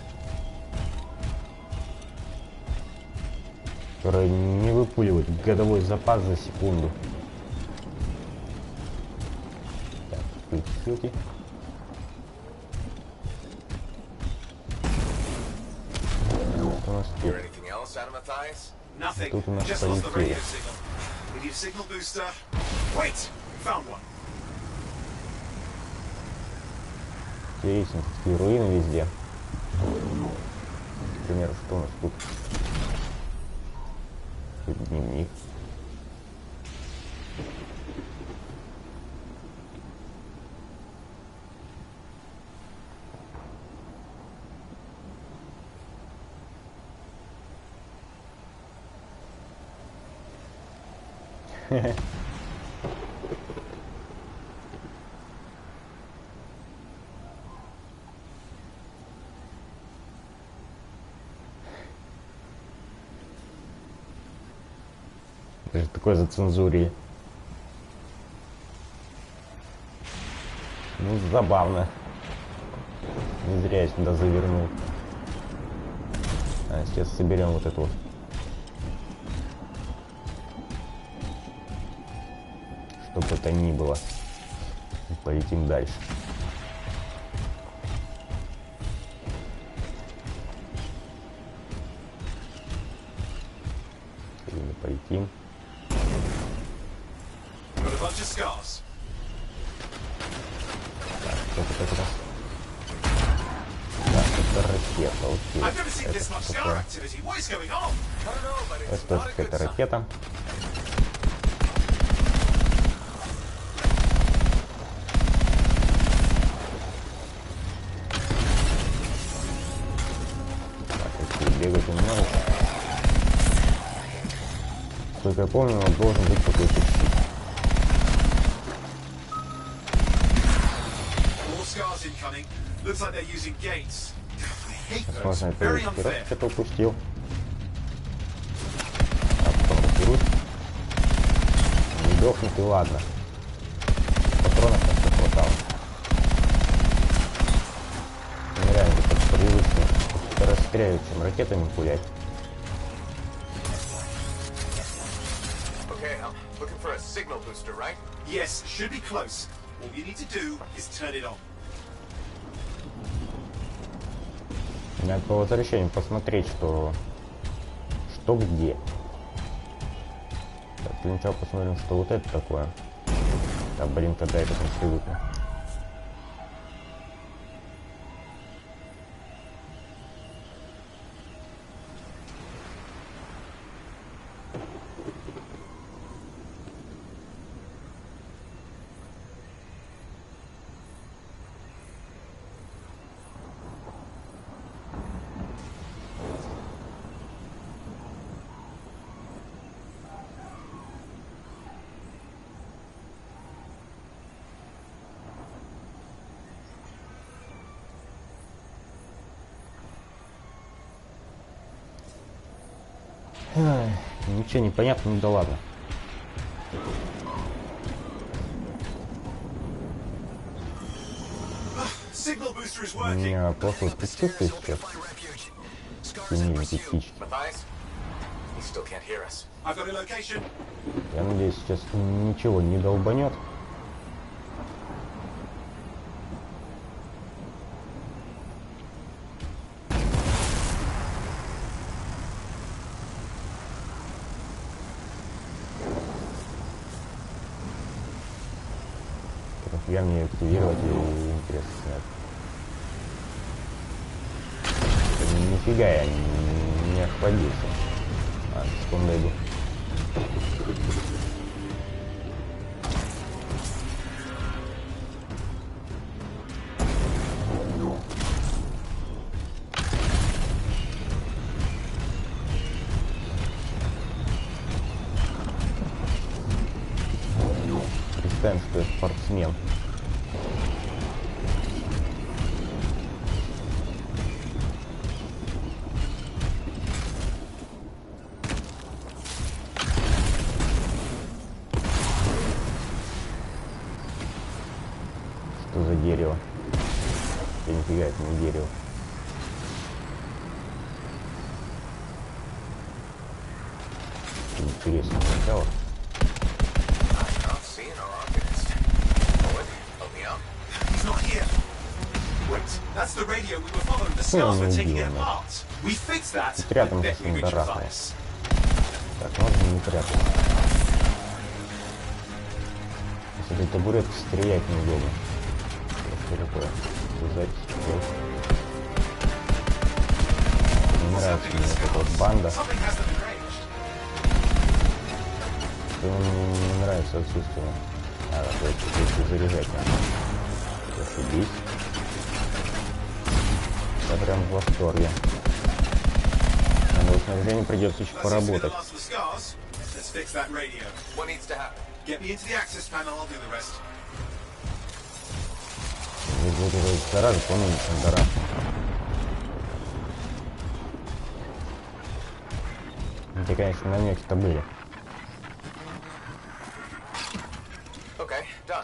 Которая не выпуливает годовой запас за секунду. Так, включите. Что у нас тут? Тут у нас полетели. Интересно, такие руины везде. Например, что у нас тут? Дневник. Это же такое зацензурили. Ну, забавно. Не зря я сюда завернул. А, сейчас соберем вот это вот. Что бы это ни было. И полетим дальше. Или не полетим. Так, что-то как раз. Да, это ракета, окей. Это такое. Это тоже какая-то ракета. Бегать не надо. Только я помню, он должен быть какой-то щит. Возможно, это я вперед что-то упустил. А потом разберусь. Не дохнет и ладно. Патронов на все хватало. Нереально, как привычно. Расстреливать, чем ракетами пулять. Okay, I'm looking for a signal booster, right? Yes, should be close. All you need to do is turn it on. Надо по возвращению посмотреть, что где. Так, для начала посмотрим, что вот это такое. Да, блин, когда я к этому привыкну. Ай, ничего не понятно, ну да ладно. У меня плохое предчувствие сейчас. Миленький птички. Я надеюсь, сейчас ничего не долбанет. Я мне активировать и интересно снять. Нифига я не охладился. А, секунду иду. Представим, что я спортсмен. Что за дерево? Я нифига, это не дерево. Интересно сначала. That's the radio we were following. The scars were taking it apart. We fixed that. Рядом с ним дарахнулось. Так, можно не прятать. С этой табуреткой стрелять неудобно. Что такое? запись. Не нравится мне эта вот банда. Мне не нравится отсутствие. А, это если заряжать надо. Зашибись. Я прям в восторге. На снабжение придется еще поработать. Вот это зараза, по-моему, Андара. Это, конечно, намеки-то были.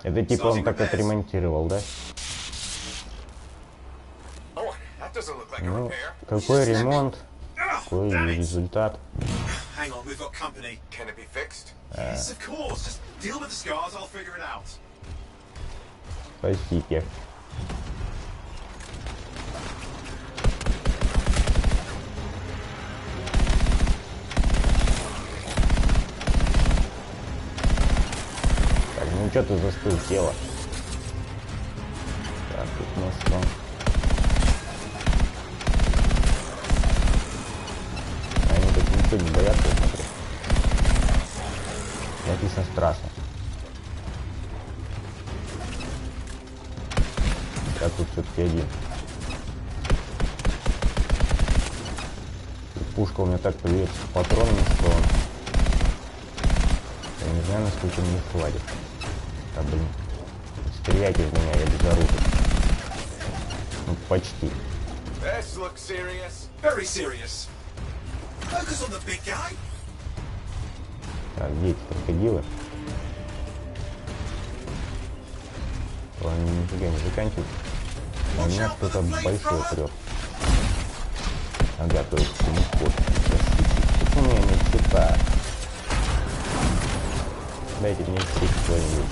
Это типа он так отремонтировал, да? Ну, какой ремонт, какой результат. Спасибо. Так, ну что ты застыл, тело? Так, тут у нас что? Они тут ничего не боятся, смотри. Написано страшно. Я тут все-таки один. И пушка у меня так появится с патронами, что я не знаю, насколько мне хватит. А, блин. Стреляйте в меня, я безоружен. Ну, почти. Так, где эти крокодилы? Они нифига не заканчиваются. А у меня кто-то большой прет. Ага, то есть не ход. Почему у меня нет щита? Дайте мне щит кто-нибудь.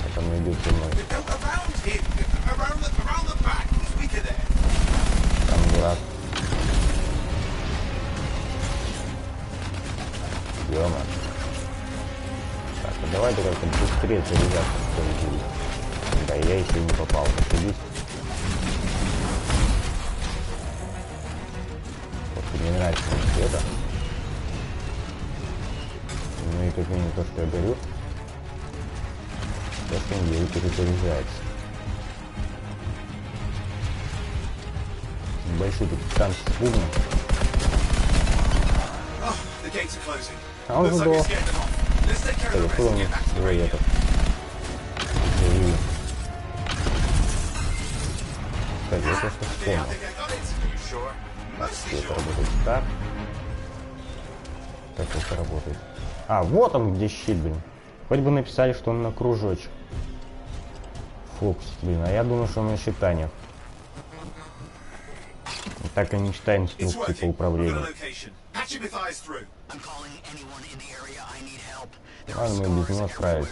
Это он идет со мной. Там дурак. Ёма. Так, а давайте как-то быстрее заряжаться, что ли, будет. Да, я еще не попал, зашибись. Просто не нравится мне это. Ну и как минимум то, что я горю. Сейчас он еле перезаряжается. Большой тут танк с бубном. А он сдох. Так, откуда у них свой этот? Так, я просто вспомнил. Так, это работает так. Как это работает? А, вот он где щит, блин. Хоть бы написали, что он на кружочек. Фокус, блин, а я думаю, что он на щита нет. Так и не читаем инструкции по управлению. Ладно, мы без него справились.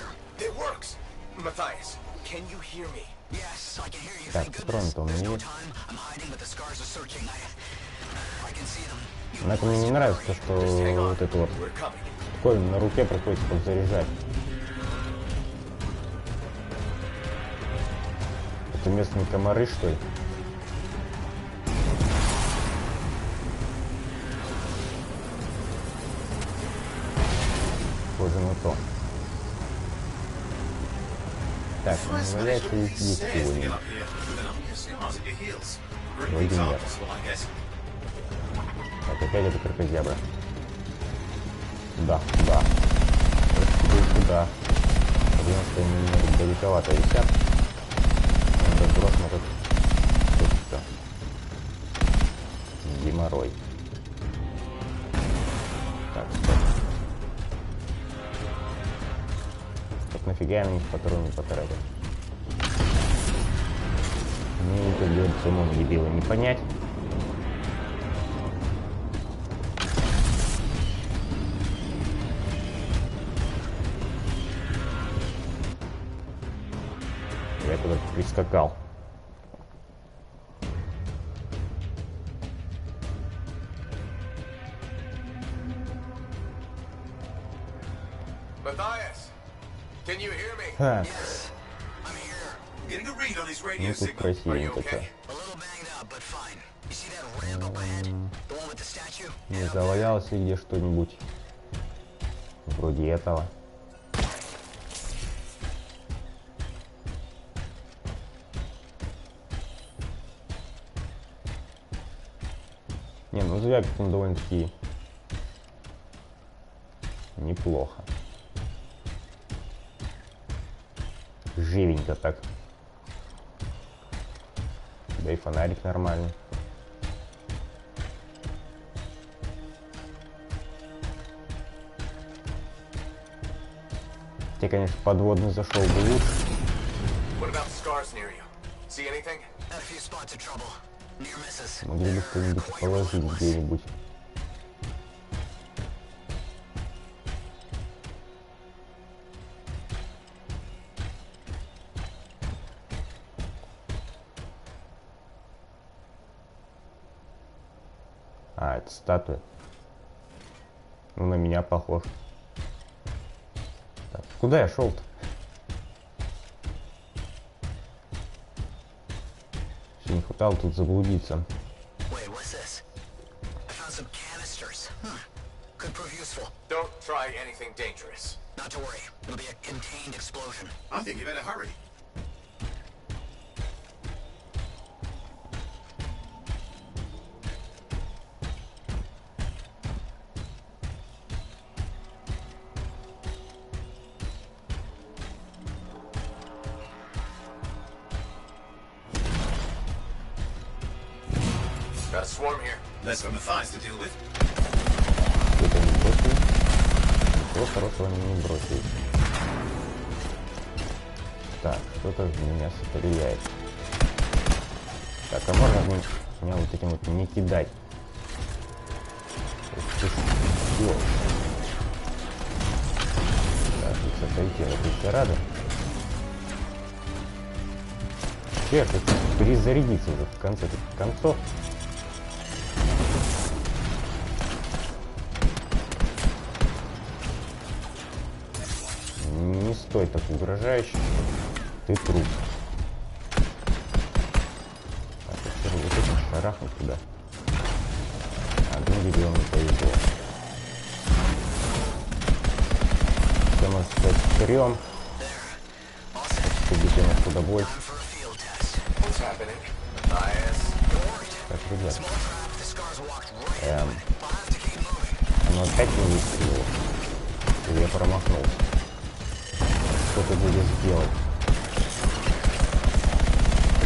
Так, патроны-то у меня есть. Однако мне не нравится то, что вот это вот такое на руке приходится подзаряжать. Это местные комары, что ли? Похоже на то. Так, не валяется ли здесь сегодня? Вроде нет. Так, опять это крокозябра. Да, да. Вот сюда. Потому что они немного далековато висят. Надо просто на тут геморрой. Так, стоп. Так нафига я на них патроны потратил? Мне, как говорится, умом дебила не понять. Я туда прискакал. Ха. Getting a read on his Ну radio тут signal. Are you красивенько-то. okay? Не завалялось ли где что-нибудь? Вроде этого. Не, ну звяк он довольно-таки неплохо. Живенько так. Да и фонарик нормальный. Тебе, конечно, подводный зашел бы лучше. Могли бы что-нибудь положить где-нибудь. А, это статуя. Ну, на меня похож. Так, куда я шел-то? Все не хватало тут заблудиться. Don't try anything dangerous. Not to worry. It'll be a contained explosion. I think you better hurry. Got a swarm here. Less for Matthias to deal with. Что-то не бросили. Ничего хорошего они не бросили. Так, что-то в меня стреляет. Так, а можно меня вот этим вот не кидать? Все. Так, смотрите, вот рады. Я хочу перезарядиться уже в конце концов. Не стой так угрожающе. Ты труп. Так, вот этим шарахнуть туда. Одну видео не повезло. Все, можно сказать, трем. Убить нас куда больше. Так, ребят. Оно опять не выстрелило. Или я промахнулся. Что ты будешь делать?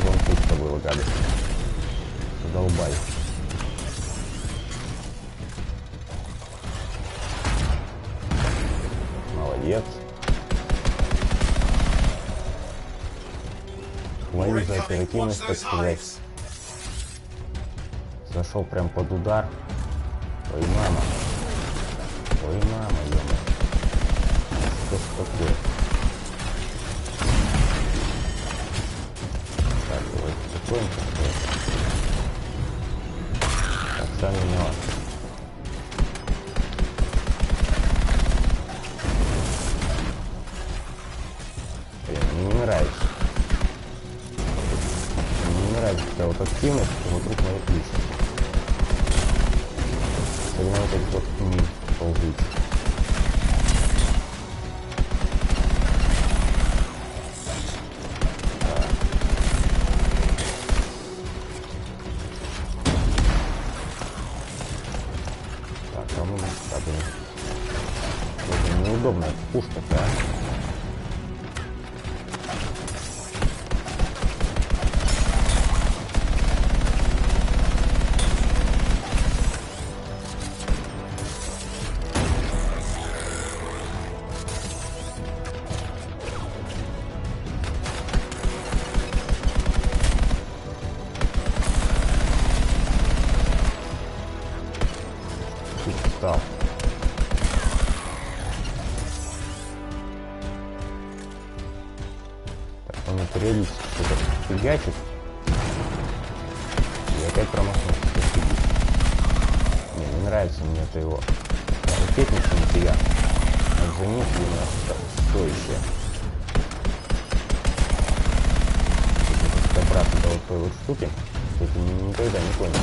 Вон тут с тобой, гадость. Задолбай. Молодец. Хвалю за оперативность, так сказать. Зашел прям под удар. Ой, мама. Ой, мама, ё-моё. Что ж такое? Так, давайте закроемся. Так, сами мило. Блин, мне не нравится. Мне не нравится такая вот активность вокруг моих личностей. Особенно вот этот вот мир ползучий. Неудобная пушка-то, а? Встал. Он периодически что-то фигачит. И опять промахнулся. Не нравится мне это его ракетница нафига. Женись ли на стоящее. Добраться до вот той вот штуки, кстати, никогда не понял.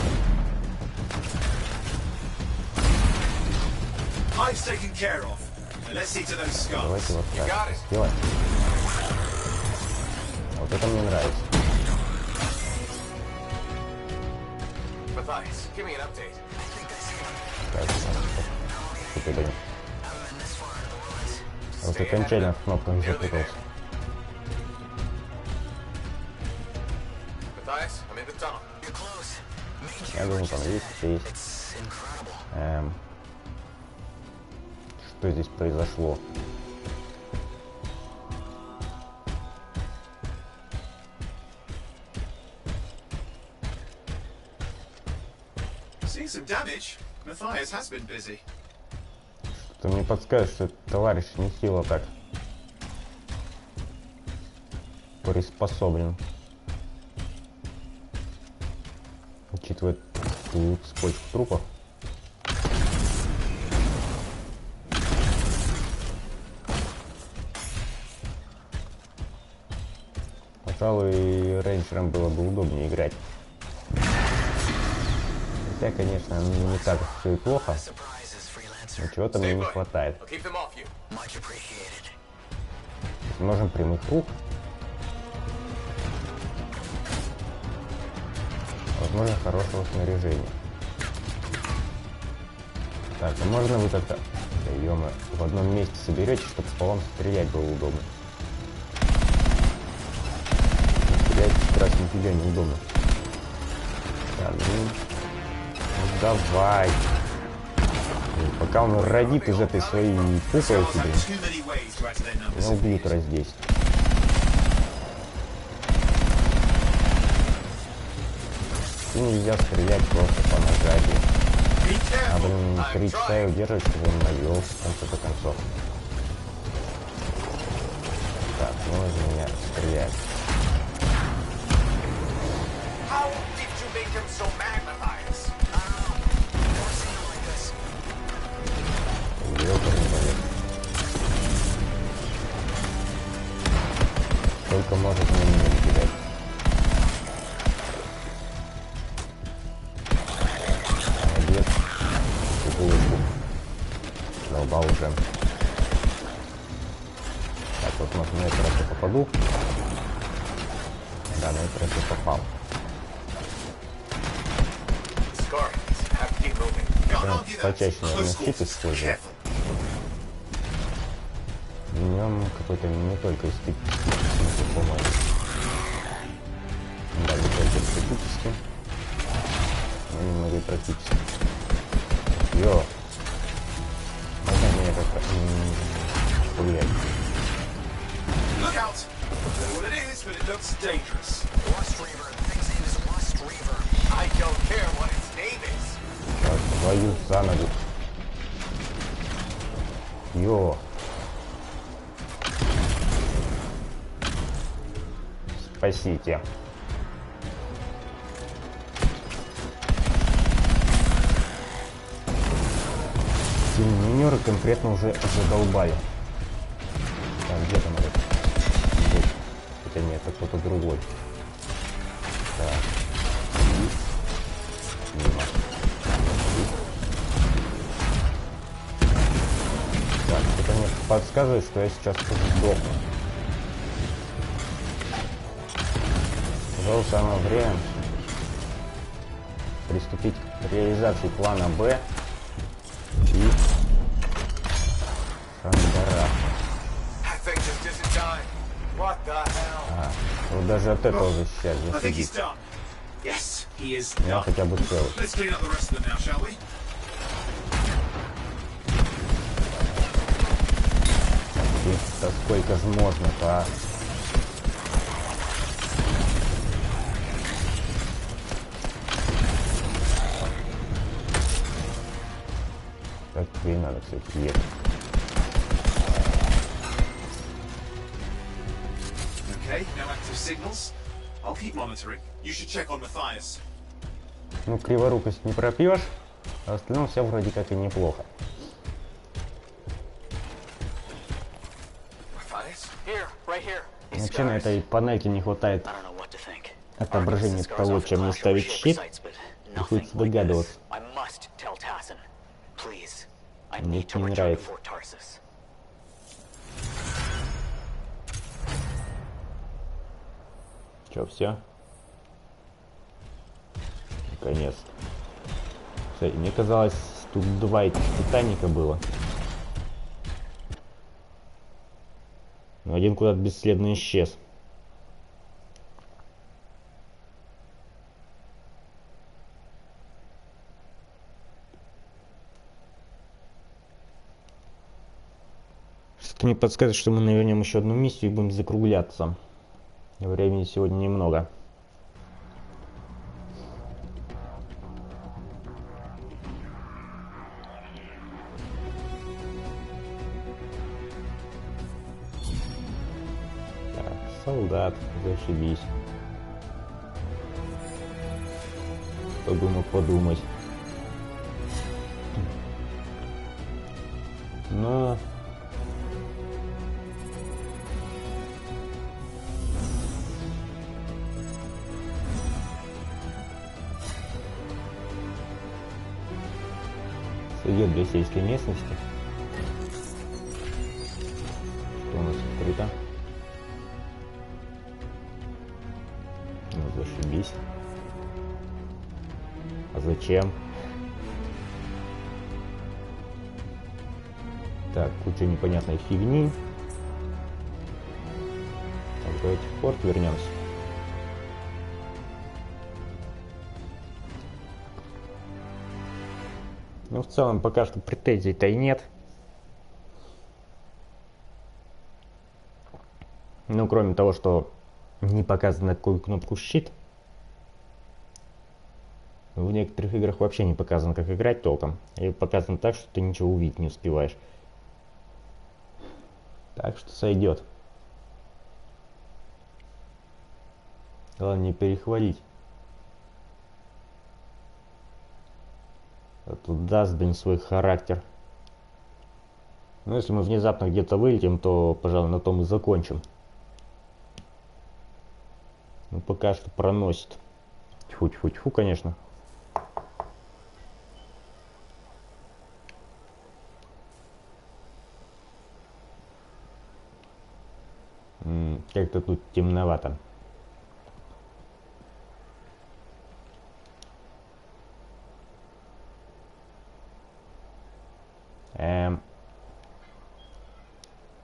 Давайте вот так сделаем. Вот это мне нравится. Так, вот окончательно в кнопках запутался. Я думаю, там есть. Что здесь произошло? Что-то мне подскажет, что этот товарищ нехило так приспособлен. Учитывая тут сколько трупов. Пожалуй, рейнджером было бы удобнее играть. Хотя, конечно, не так все и плохо. Но чего-то мне не хватает. Можем прямых рук. Возможно, хорошего снаряжения. Так, а можно вы как-то, ё-моё, в одном месте соберетесь, чтобы по вам стрелять было удобно. Стрелять как раз нифига неудобно. Так, ну давай. Пока он родит из этой своей пупорки, меня убьют раз 10. И нельзя стрелять просто по нажатию. Надо 3 часа и удерживать, чтобы он навелся в конце концов. Так, можно меня стрелять. Только может мне не кидать. Молодец. Булочку. Долбал уже. Так, вот может на этот раз я попаду. Да, на этот раз я попал. Почаще, наверное, щит использовать. В нем какой-то не только эстетический, по-моему. Да, не только эстетический, но немного и практически. Йо! Можно меня как-то повлиять? Так, твою за ногу. Йо! Спасите. Минеры конкретно уже задолбали. Так, где там этот? Хотя нет, это кто-то другой. Так. Мимо. Так, это мне подсказывает, что я сейчас сдохну. Пожалуй, самое время приступить к реализации плана Б и шандара. Вот даже от этого защищать зафигить. Я хотя бы целый. Да сколько же можно-то, а? Так и надо все-таки ехать. Ну, криворукость не пропьешь, а в остальном все вроде как и неплохо. Вообще на этой панельке не хватает отображения того, чем не ставить щит. Приходится догадываться. Мне это не нравится. Чё, все? Наконец. Кстати, мне казалось, тут 2 этих Титаника было. Но один куда-то бесследно исчез. Что-то мне подсказывает, что мы навернем еще одну миссию и будем закругляться. Времени сегодня немного. Так, солдат, зашибись. Кто бы мог подумать. Но... Идет для сельской местности. Что у нас открыто? Ну, зашибись. А зачем? Так, куча непонятной фигни. Так, давайте в порт вернемся. Ну, в целом, пока что претензий-то и нет. Ну, кроме того, что не показано, на какую кнопку щит. В некоторых играх вообще не показано, как играть толком. И показано так, что ты ничего увидеть не успеваешь. Так что сойдет. Главное не перехвалить. А тут даст, блин, свой характер. Но если мы внезапно где-то вылетим, то, пожалуй, на том и закончим. Ну, пока что проносит. Тьфу-тьфу-тьфу, конечно. Как-то тут темновато.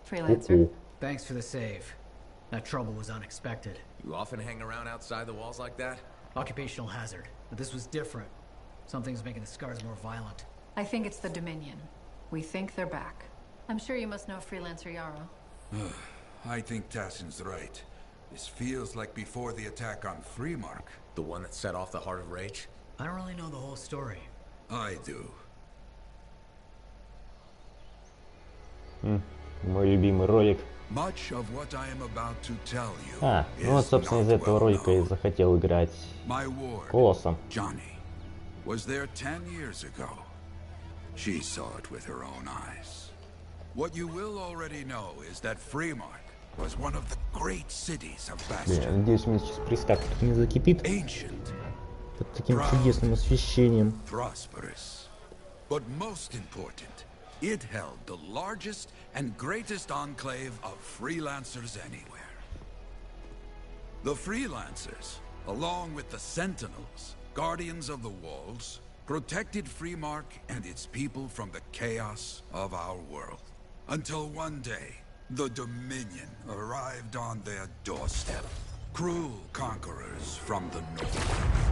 Freelancer. Thanks for the save. That trouble was unexpected. You often hang around outside the walls like that? Occupational hazard. But this was different. Something's making the scars more violent. I think it's the Dominion. We think they're back. I'm sure you must know Freelancer Yato. I think Tassin's right. This feels like before the attack on Freemark. The one that set off the Heart of Rage? I don't really know the whole story. I do. Мой любимый ролик. Much of what I am about to tell you Ну вот, собственно, из этого ролика я захотел играть голосом. Johnny was there 10 years ago. She saw it with her own eyes. What you will already know is that Freemark was one of the great cities of Bastion. Надеюсь, мне сейчас приставка не закипит. Под таким чудесным освещением. Prosperous. But most important, it held the largest and greatest enclave of freelancers anywhere. The freelancers, along with the Sentinels, guardians of the walls, protected Freemark and its people from the chaos of our world. Until one day, the Dominion arrived on their doorstep. Cruel conquerors from the north.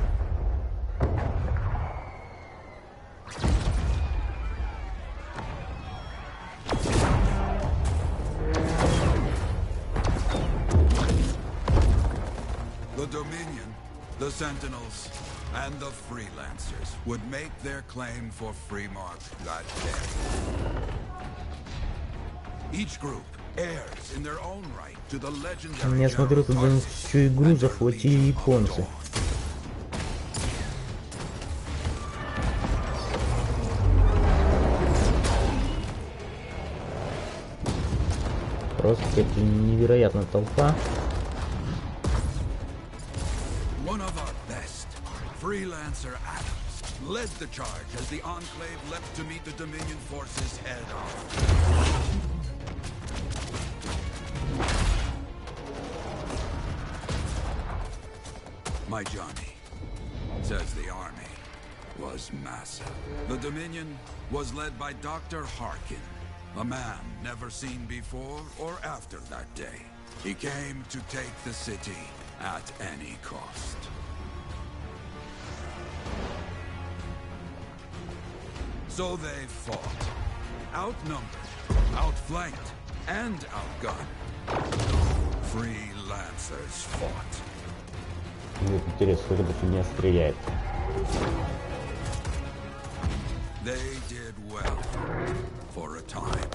The Dominion, the Sentinels, and the Freelancers would make their claim for Freemark that day. Each group heirs in their own right to the legendary. Я смотрю, тут всю игру захватили японцы. Просто какая-то невероятная толпа. One of our best, freelancer Adams, led the charge as the Enclave left to meet the Dominion forces head on. My Johnny says the army was massive. The Dominion was led by Dr. Harkin, a man never seen before or after that day. He came to take the city at any cost. So they fought, outnumbered, outflanked, and outgunned. Freelancers fought. Мне интересно, как эта фигня стреляет. They did well for a time.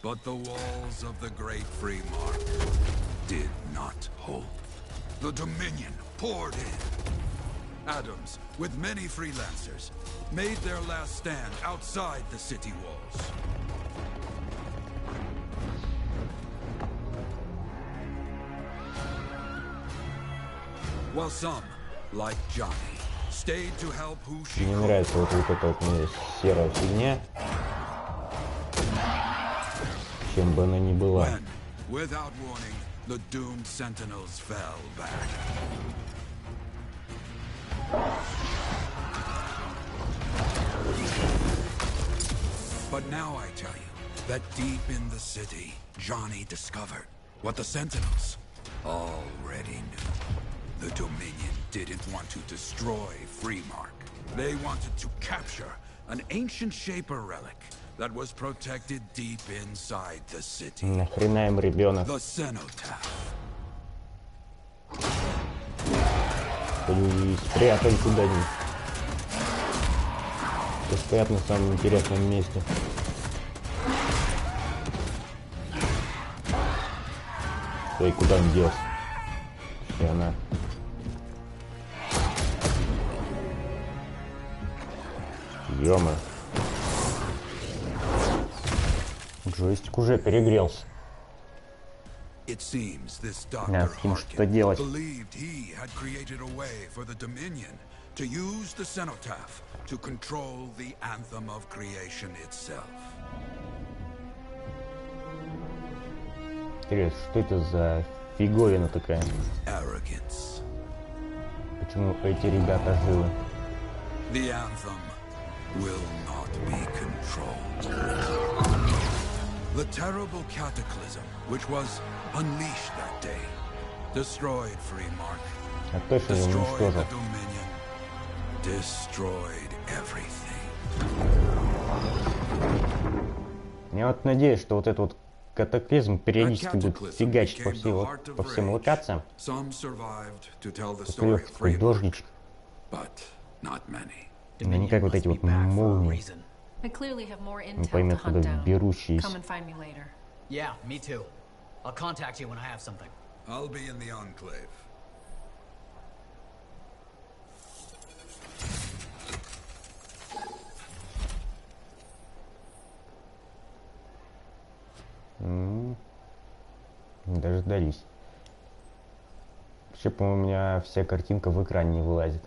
But the walls of the Great Free Mark did not hold. The Dominion poured in. Adams, with many freelancers, made their last stand outside the city walls. While some, like Johnny, stayed to help who she Мне нравится вот эта вот серая фигня. Чем бы она ни была. When, without warning, the doomed sentinels fell back. But now I tell you that deep in the city, Johnny discovered what the sentinels already knew. The Dominion didn't want to destroy Freemark. They wanted to capture an ancient Shaper relic that was protected deep inside the city. Нахрена им ребенок? The cenotaph. И спрятали куда-нибудь. Стоят на самом интересном месте. Да и куда он делся? И она. Ё-моё. Джойстик уже перегрелся. It seems this Надо Dr. с ним что делать. believed he had created a way for the Dominion to use the cenotaph to control the Anthem of creation itself. Интересно, что это за фиговина такая? Arrogance. Почему эти ребята живы? The Anthem will not be controlled. The terrible cataclysm, which was unleashed that day, destroyed Freemark, А точно его destroyed уничтожил. the Dominion, destroyed everything. Я вот надеюсь, что вот этот вот катаклизм периодически будет фигачить по всем локациям. Some survived to tell the Такой story of легкий Freemark, дождичек. but not many. Но не как вот эти вот молнии. I clearly have more Не intel пойми to откуда hunt down. берущиеся. Come and find me later. Yeah, me too. I'll contact you when I have something. I'll be in the Enclave. Дождались. Вообще, по-моему, у меня вся картинка в экран не вылазит.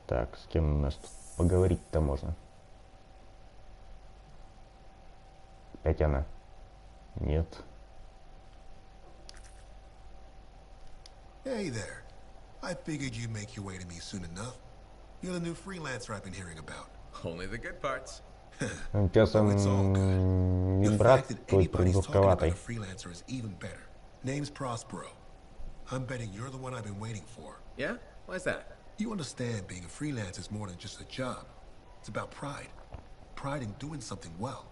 Так, с кем у нас тут поговорить-то можно? Опять она? Нет. Hey there. I figured you'd make your way to me soon enough. You're the new freelancer I've been hearing about. Only the good parts. Часом не брат твой Anybody's talking about придурковатый. a freelancer is even better. Name's Prospero. I'm betting you're the one I've been waiting for. Yeah? Why's that? You understand being a freelancer is more than just a job. It's about pride. Pride in doing something well.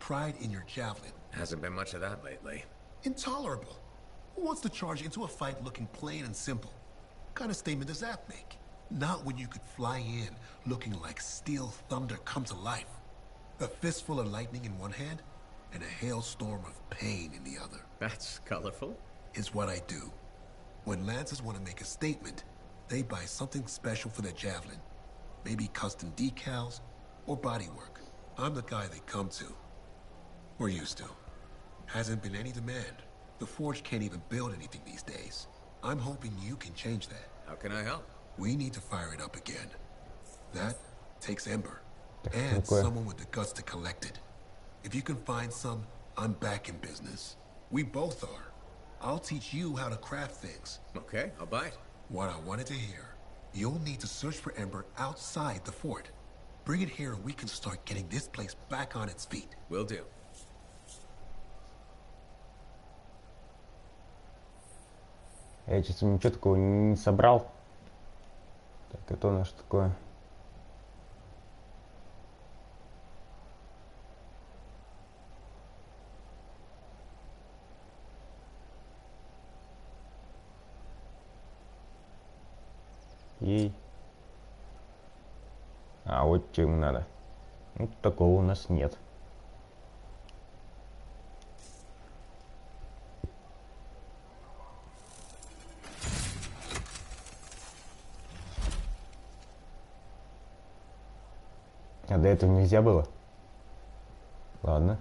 Pride in your javelin. Hasn't been much of that lately. Intolerable. Who wants to charge into a fight looking plain and simple? What kind of statement does that make? Not when you could fly in looking like steel thunder come to life. A fistful of lightning in one hand and a hailstorm of pain in the other. That's colorful. Is what I do. When Lancers want to make a statement, they buy something special for their javelin. Maybe custom decals or bodywork. I'm the guy they come to. Or used to. Hasn't been any demand. The Forge can't even build anything these days. I'm hoping you can change that. How can I help? We need to fire it up again. That takes Ember. And someone with the guts to collect it. If you can find some, I'm back in business. We both are. I'll teach you how to craft things. Okay, I'll bite. What I wanted to hear. You'll need to search for Ember outside the fort. Bring it here and we can start getting this place back on its feet. Will do. Я сейчас ничего такого не собрал. Так, это у нас что такое? И... А, вот чем надо. Вот такого у нас нет. А до этого нельзя было? Ладно.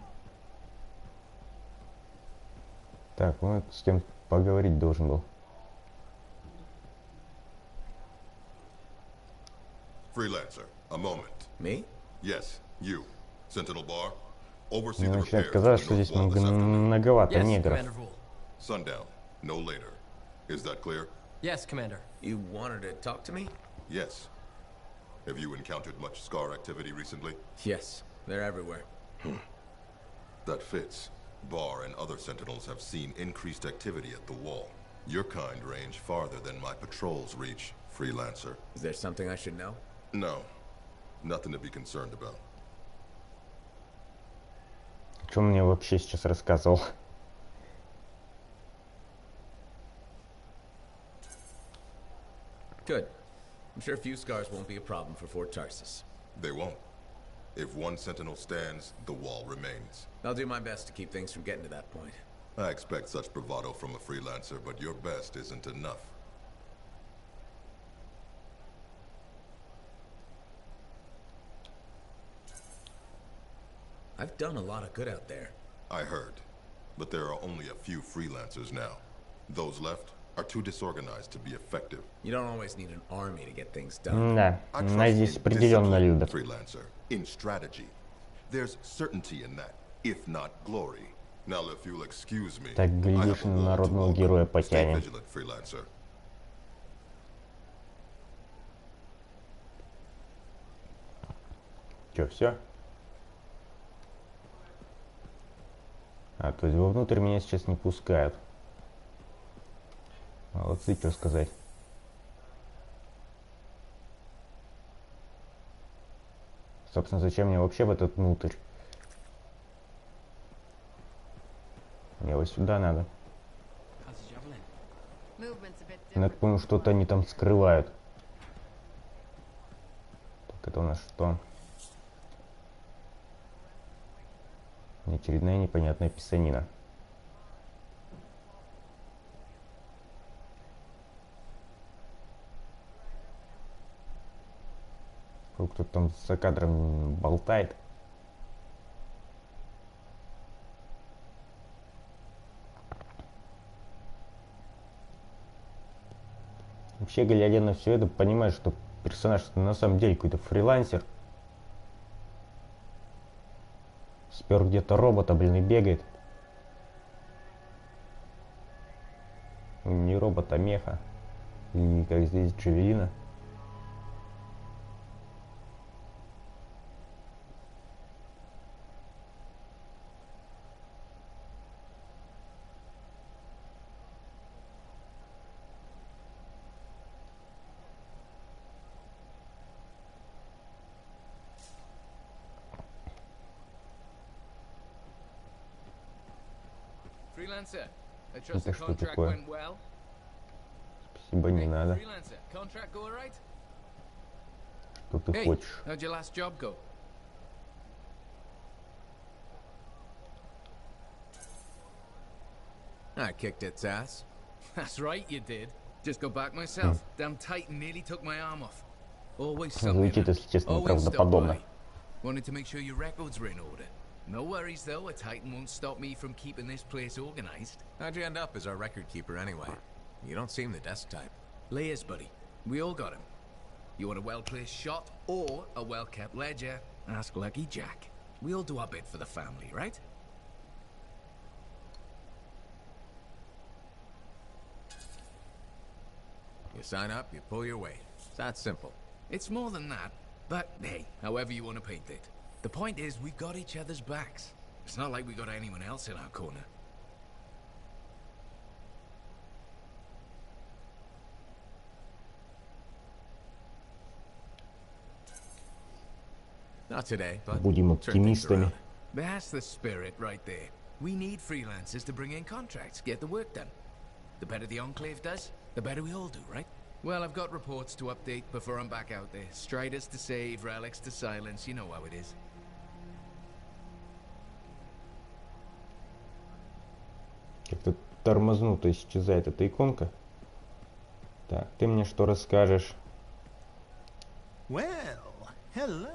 Так, он с кем поговорить должен был. Freelancer, a moment. Me? Yes, you. Sentinel Bar. Oversee Мне the начинает repairs казаться, to что the здесь north wall this afternoon. многовато негров. Sundown, no later. Is that clear? Yes, Commander. You wanted to talk to me? Yes. Have you encountered much Scar activity recently? Yes, they're everywhere. That fits. Bar and other Sentinels have seen increased activity at the wall. Your kind range farther than my patrols reach, Freelancer. Is there something I should know? No. Nothing to be concerned about. Что он мне вообще сейчас рассказывал? Good. I'm sure a few scars won't be a problem for Fort Tarsus. They won't. If one Sentinel stands, the wall remains. I'll do my best to keep things from getting to that point. I expect such bravado from a Freelancer, but your best isn't enough. I've done a lot of good out there. I heard. But there are only a few Freelancers now. Those left are too disorganized to be effective. You don't always need an army to get things done. Да, нас здесь определенно любят. Freelancer, in strategy. There's certainty in that, if not glory. Now if you'll excuse me, Так, глядишь, на народного героя потянем. Stay vigilant, Freelancer. Чё, все? А, то есть вовнутрь меня сейчас не пускают. Молодцы, что сказать. Собственно, зачем мне вообще в этот внутрь? Мне вот сюда надо. Я так понял, что-то они там скрывают. Так, это у нас что? Очередная непонятная писанина. Кто-то там за кадром болтает. Вообще, глядя на все это, понимаешь, что персонаж на самом деле какой-то фрилансер. Спер где-то робота, блин, и бегает. Не робот, а меха. И как здесь Джавелина. Это что такое? Спасибо, не надо. Что ты хочешь? How'd your last job go? I kicked its ass. That's right, you did. Just got back myself. Damn Titan nearly took my arm off. Always something. Звучит, если честно, неправдоподобно. Wanted to make sure your records were in order. No worries though, a Titan won't stop me from keeping this place organized. How'd you end up as our record keeper anyway? You don't seem the desk type. Layers, buddy. We all got him. You want a well-placed shot or a well-kept ledger? Ask Lucky Jack. We all do our bit for the family, right? You sign up, you pull your weight. It's that simple. It's more than that, but hey, however you want to paint it. The point is, we've got each other's backs. It's not like we got anyone else in our corner. Not today, but будем оптимистами. That's the spirit right there. We need freelancers to bring in contracts, get the work done. The better the Enclave does, the better we all do, right? Well, I've got reports to update before I'm back out there. Striders to save, relics to silence, you know how it is. Как-то тормознуто исчезает эта иконка. Так, ты мне что расскажешь? Well, hello.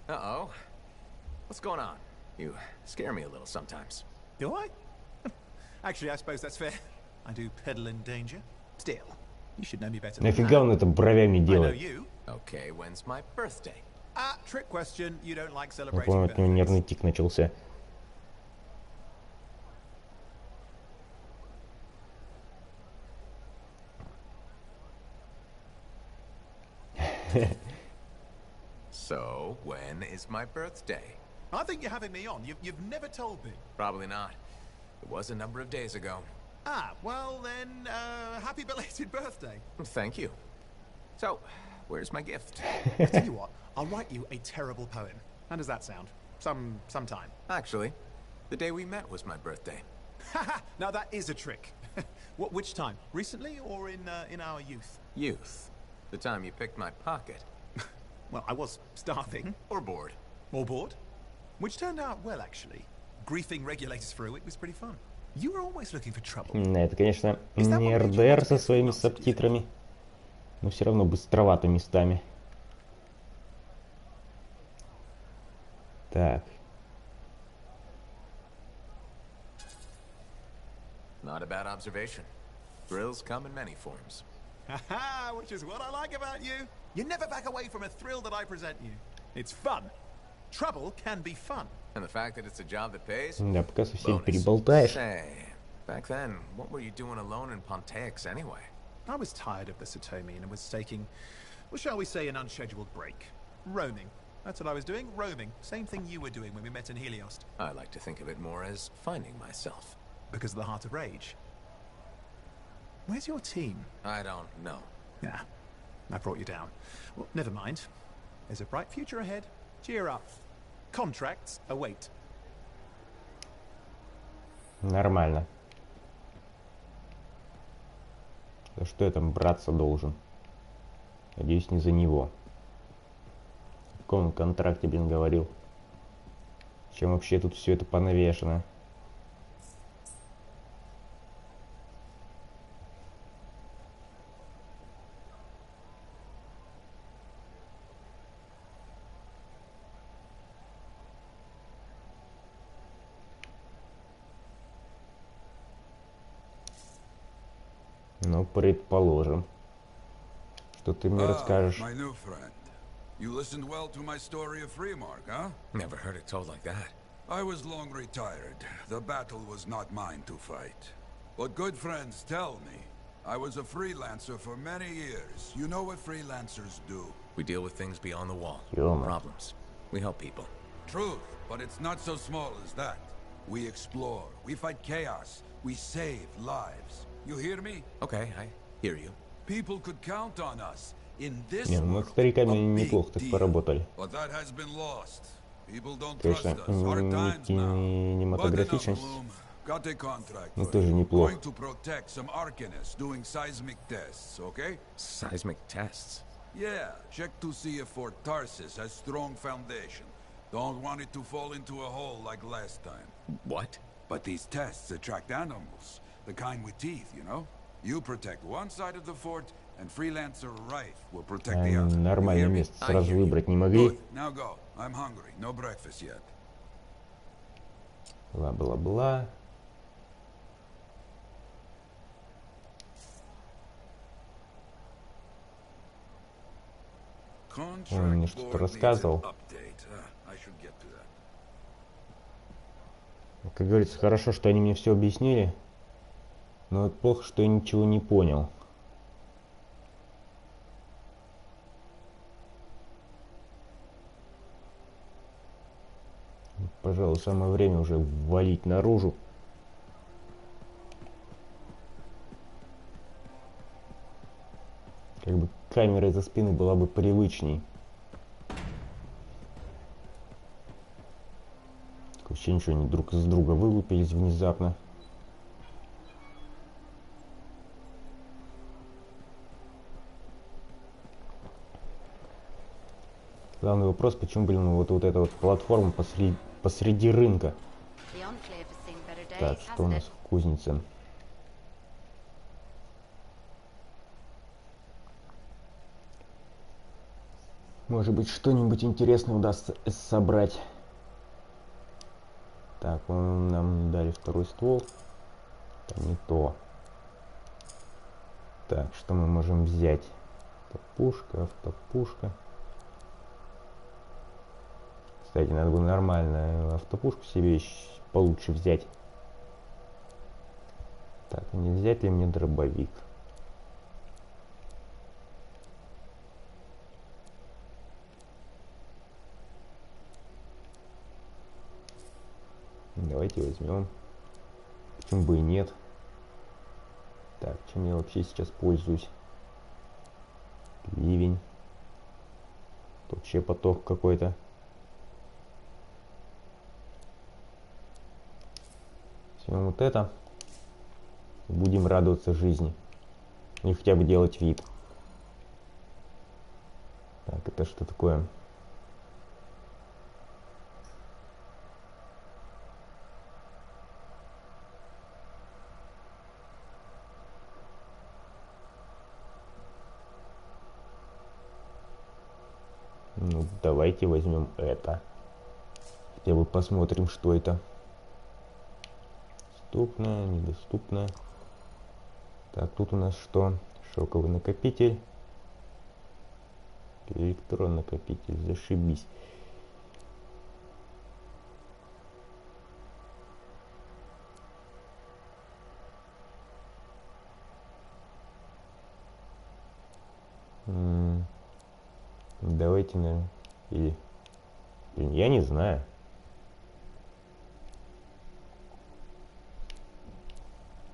Uh-oh. What's going on? You scare me a little sometimes. Do I? Actually, I suppose that's fair. I do peddle in danger. Still, you should know me better. Нафига он это бровями I know делает? you. Okay, when's my birthday? Trick question. You don't like Я celebrating помню, от него birthdays. нервный тик начался. So, when is my birthday? I think you're having me on. You've never told me. Probably not. It was a number of days ago. Well then, happy belated birthday. Thank you. So, where's my gift? I tell you what, I'll write you a terrible poem. How does that sound? Sometime. Actually, the day we met was my birthday. Now that is a trick. Which time? Recently or in our youth? Youth. The time you picked my pocket. Well, I was starving. Or bored. Or bored. Which turned out well, actually. Griefing regulators for a week was pretty fun. You were always looking for trouble. Это, конечно, не РДР со своими субтитрами, но все равно быстровато местами. Так. Not a bad observation. Thrills come in many forms. Haha, which is what I like about you. You never back away from a thrill that I present you. It's fun. Trouble can be fun. And the fact that it's a job that pays? Да, пока совсем переболтаешь. Say, back then, what were you doing alone in Pontiacs anyway? I was tired of the Satomi and was taking, well, shall we say, an unscheduled break. Roaming. That's what I was doing, roaming. Same thing you were doing when we met in Heliost. I like to think of it more as finding myself. Because of the Heart of Rage. Where's your team? I don't know. Yeah, I brought you down. Well, never mind. There's a bright future ahead. Cheer up. Contracts await. Нормально. За что я там браться должен? Надеюсь, не за него. В каком он контракте, блин, говорил? Чем вообще тут все это понавешено? Ну, предположим, что ты мне расскажешь. My new friend. You listened well to my story of Freemark, huh? Never heard it told like that. I was long retired. The battle was not mine to fight. But good friends tell me. I was a freelancer for many years. You know what freelancers do. We deal with things beyond the wall. Problems. We help people. Truth, but it's not so small as that. We explore. We fight chaos. We save lives. You hear me? Okay, I hear you. People could count on us in this Не, ну мы с стариками неплохо так поработали. But that has been lost. People don't Конечно, trust us. Hard times now. кинематографичность, Got a contract. ну тоже неплохо. Going to protect some arcanists doing seismic tests, okay? Seismic tests? Yeah, check to see if Fort Tarsus has strong foundation. Don't want it to fall into a hole like last time. What? But these tests attract animals. The kind with teeth, you know? You protect one side of the fort, and Freelancer Rife will protect the other. Нормальное место сразу выбрать не могли. Good. Now go. I'm hungry. No breakfast yet. Бла-бла-бла. Он мне что-то рассказывал. Как говорится, хорошо, что они мне все объяснили, но вот плохо, что я ничего не понял. Пожалуй, самое время уже валить наружу. Как бы камера из-за спины была бы привычней. Вообще ничего, они друг из друга вылупились внезапно. Главный вопрос, почему, блин, вот эта вот платформа посреди рынка. Так, что у нас в кузнице? Может быть, что-нибудь интересное удастся собрать. Так, нам дали второй ствол. Это не то. Так, что мы можем взять? Автопушка, автопушка. Кстати, надо бы нормальную автопушку себе получше взять. Так, не взять ли мне дробовик? Давайте возьмем. Почему бы и нет? Так, чем я вообще сейчас пользуюсь? Ливень. Тут вообще поток какой-то. Возьмем вот это. Будем радоваться жизни. И хотя бы делать вид. Так, это что такое? Ну, давайте возьмем это. Хотя бы посмотрим, что это. Доступно, недоступно. Так, тут у нас что? Шоковый накопитель. Электрон накопитель. Зашибись. Давайте, наверное, или... Блин, я не знаю.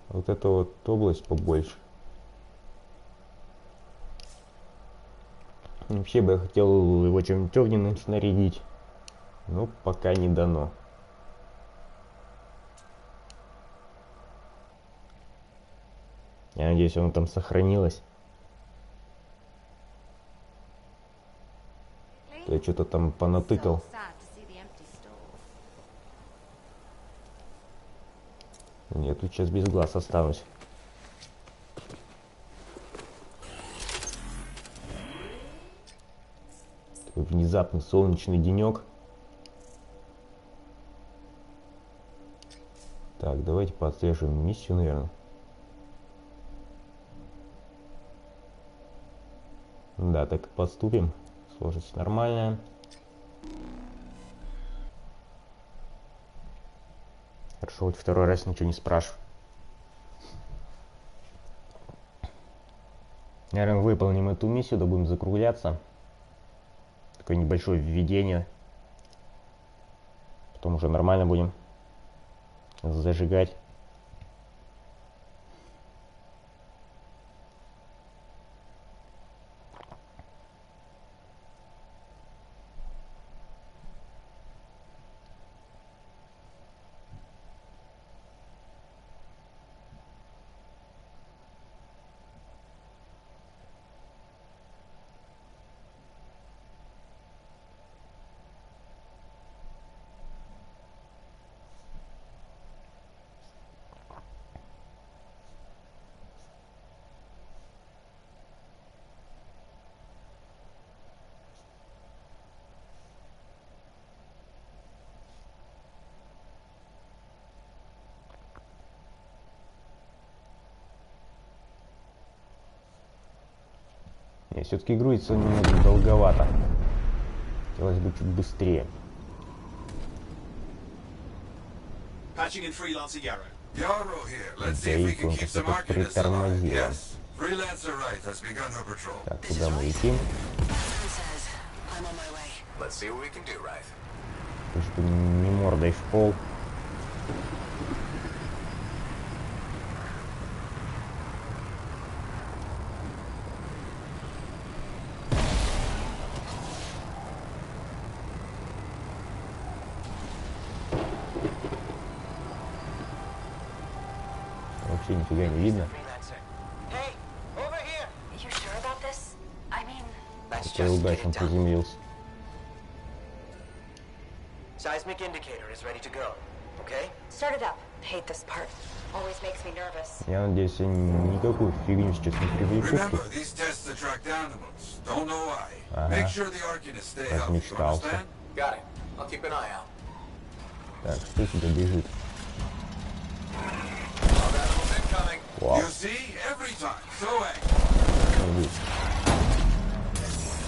Вот эта вот область побольше. Вообще бы я хотел его чем-нибудь огненным снарядить. Но пока не дано. Я надеюсь, оно там сохранилось. Я что-то там понатыкал. Нет, тут сейчас без глаз останусь. Такой внезапный солнечный денек. Так, давайте подсвежим миссию, наверное. Да, так и поступим. Сложность нормальная. Хорошо, хоть второй раз ничего не спрашиваю. Наверное, выполним эту миссию, да будем закругляться. Такое небольшое введение. Потом уже нормально будем зажигать. все-таки грузится немного долговато. Хотелось бы чуть быстрее. Гаик, он как-то тут притормозил. Так, куда мы летим? Чтобы не мордой в пол. Вообще нифига не видно. Какой удачно приземлился. Seismic indicator is ready to go. Okay? Start it up. Hate this part. Always makes me nervous. Я надеюсь, я никакую фигню сейчас не привлеку. Ага. Размечтался. Так, что сюда бежит? Вау.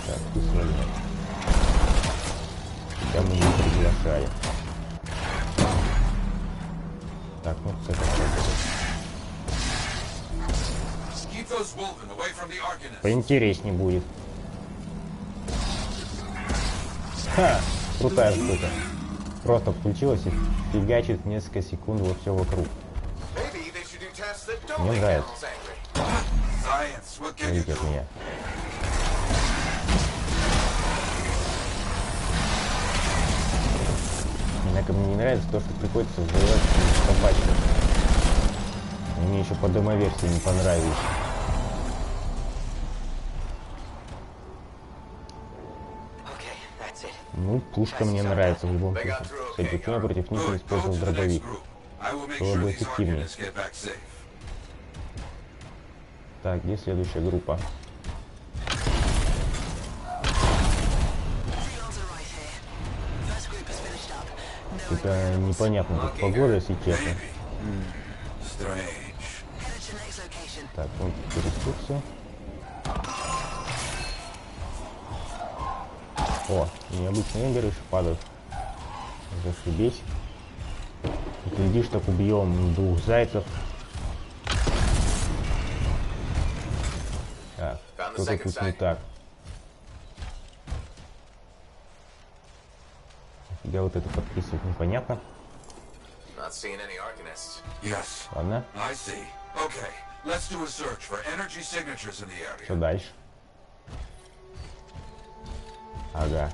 Так, ты смотри. Тебя мы не приглашали. Так, ну это поинтереснее будет. Ха! Крутая штука. Просто включилась и фигачит несколько секунд во все вокруг. Мне нравится. Смотрите от меня. Однако мне не нравится то, что приходится взрывать собачку. Мне еще по демоверсии не понравилось. Ну, пушка мне нравится в любом случае. Кстати, почему я против них не использовал дробовик? Было бы эффективнее. Так, где следующая группа? Это непонятно, тут погода, если честно. Так, ну, ресурсы. О, необычные игры падают. Зашибись. Глядишь, так убьем 2 зайцев. Так, что-то тут не так. Я вот это подписывать непонятно. Ладно. Что дальше? Ага.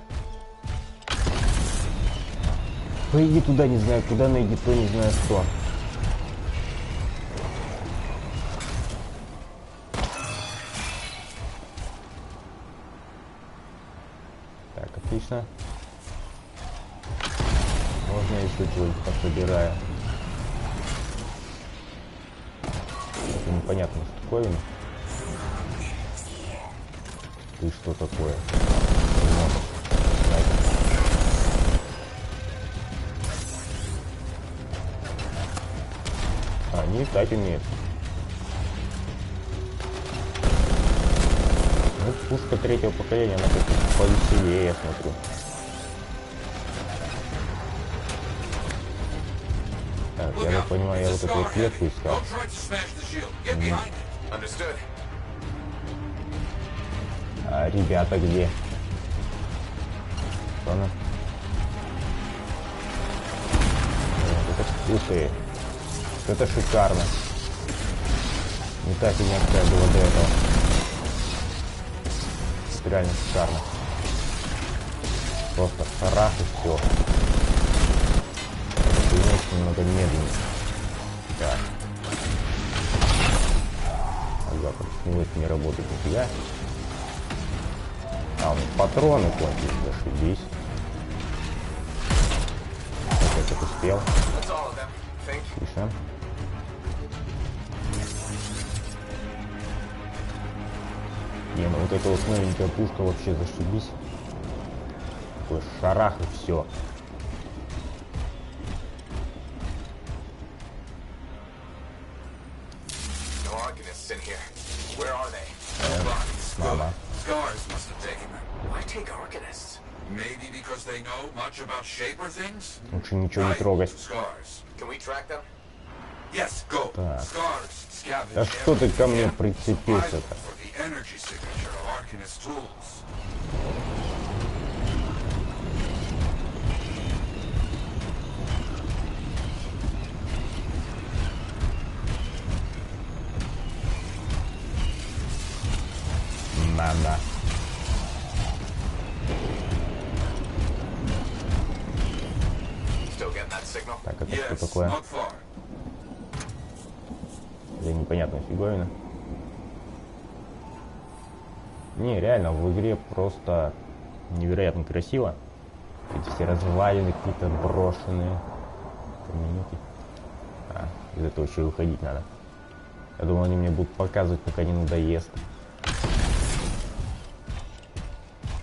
Пойди туда, не знаю куда, найди то, не знаю что. Так, отлично. Можно еще чего-нибудь пособираю. Это непонятно штуковина. Ты что такое? А, не летать умеет. Ну, пушка 3-го поколения, она как-то повеселее, я смотрю. Так, я так понимаю, я вот эту клетку искал. А ребята где? Ладно. Ух ты. Это шикарно. Не так и какая была до этого. Это реально шикарно. Просто шарах и все. Это немного медленнее. Так. Ага, почему это не работает нифига? А, у них патроны кончились, зашибись. Я так успел. Тише. Не, ну вот эта вот новенькая пушка вообще зашибись. Такой шарах и все. Мама. Scars must have taken them. Why take Arcanists? Maybe because they know much about shaper things? Лучше ничего не трогать. Scars. Can we track them? Yes, go. Так. Scars, scavenge. Да что ты ко мне прицепился-то? For the energy signature of Arcanist tools. Надо. Так, это что такое? Да непонятная фиговина. Не, реально, в игре просто невероятно красиво. Эти все развалины какие-то брошенные. Каменюки. А, из этого еще и выходить надо. Я думал, они мне будут показывать, пока не надоест.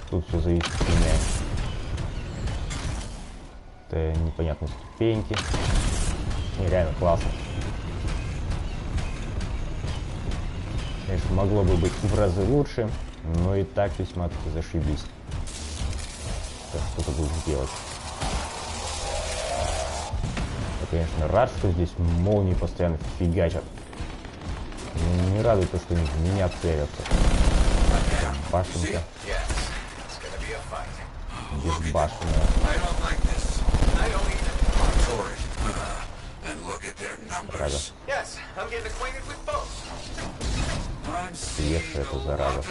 Тут все зависит от меня. Это непонятные ступеньки. Не, реально классно. Конечно, могло бы быть в разы лучше, но и так весьма-таки зашибись. Так, что-то будешь делать. Я, конечно, рад, что здесь молнии постоянно фигачат. Но не радует то, что они в меня целятся. Башенка. Безбашенная. Зараза. Съешь эту заразу.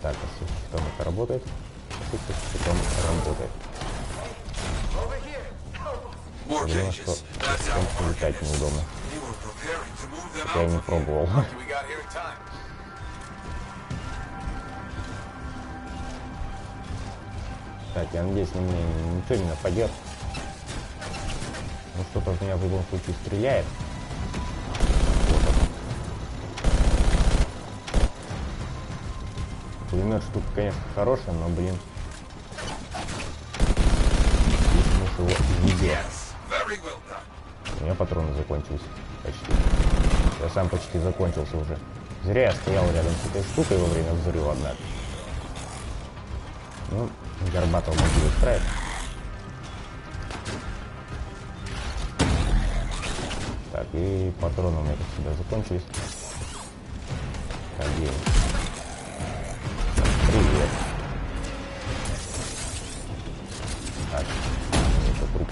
Так, а с щитом это работает? С щитом работает. Проблема, что щитом летать неудобно. Хотя я не пробовал. Так, я надеюсь, на меня ничего не нападет. Ну, что-то в меня в любом случае стреляет. Пулемет штука, конечно, хорошая, но, блин. Здесь муж его везде. У меня патроны закончились. Почти. Я сам почти закончился уже. Зря я стоял рядом с этой штукой во время взрыва, однако. Ну, горбатого могу устраивать. Так, и патроны у меня как всегда закончились. Так, где? Привет. Так, это труп.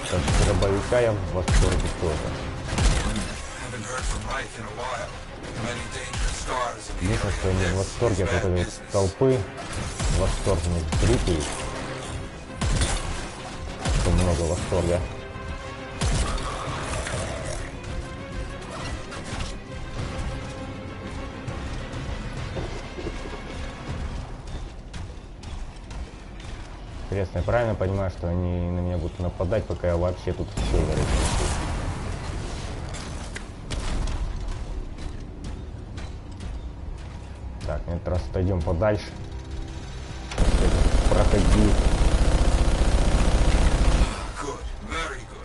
Как дробовика я в восторге тоже. Единственное, что я не в восторге от этой вот толпы восторженных зрителей. Что много восторга. Интересно, я правильно понимаю, что они на меня будут нападать, пока я вообще тут все говорю? Так, на этот раз отойдем подальше. Проходи.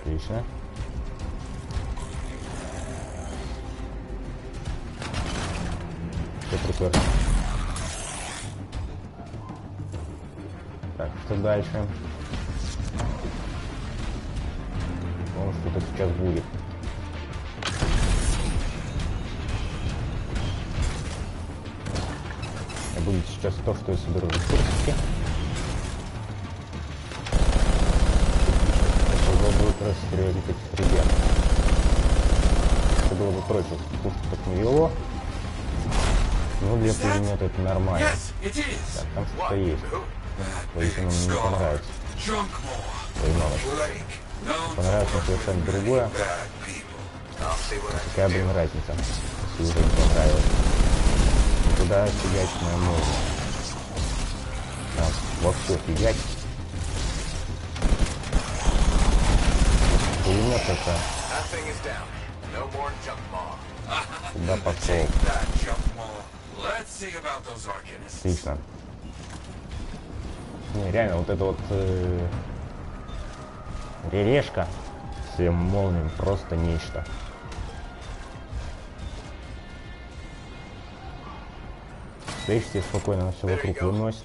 Отлично. Все припер. Так, что дальше? По-моему, что-то сейчас будет. Будет сейчас то, что я соберу ресурсы. Это будет расстрелять этих ребят. Это было бы проще, пушку так не вело. Но для пулемета это нормально. Так, там что-то есть. По-видимому, мне не понравится. Понравится совершенно другое. Какая, блин, разница, если уже не понравилось. Туда фигачить нам можно. Нам во все фигачить. Пулемет это. Сюда пошел. Отлично. Не, реально, вот эта вот релешка Всем молниям просто нечто. Стоишь себе спокойно, на все вокруг выносит.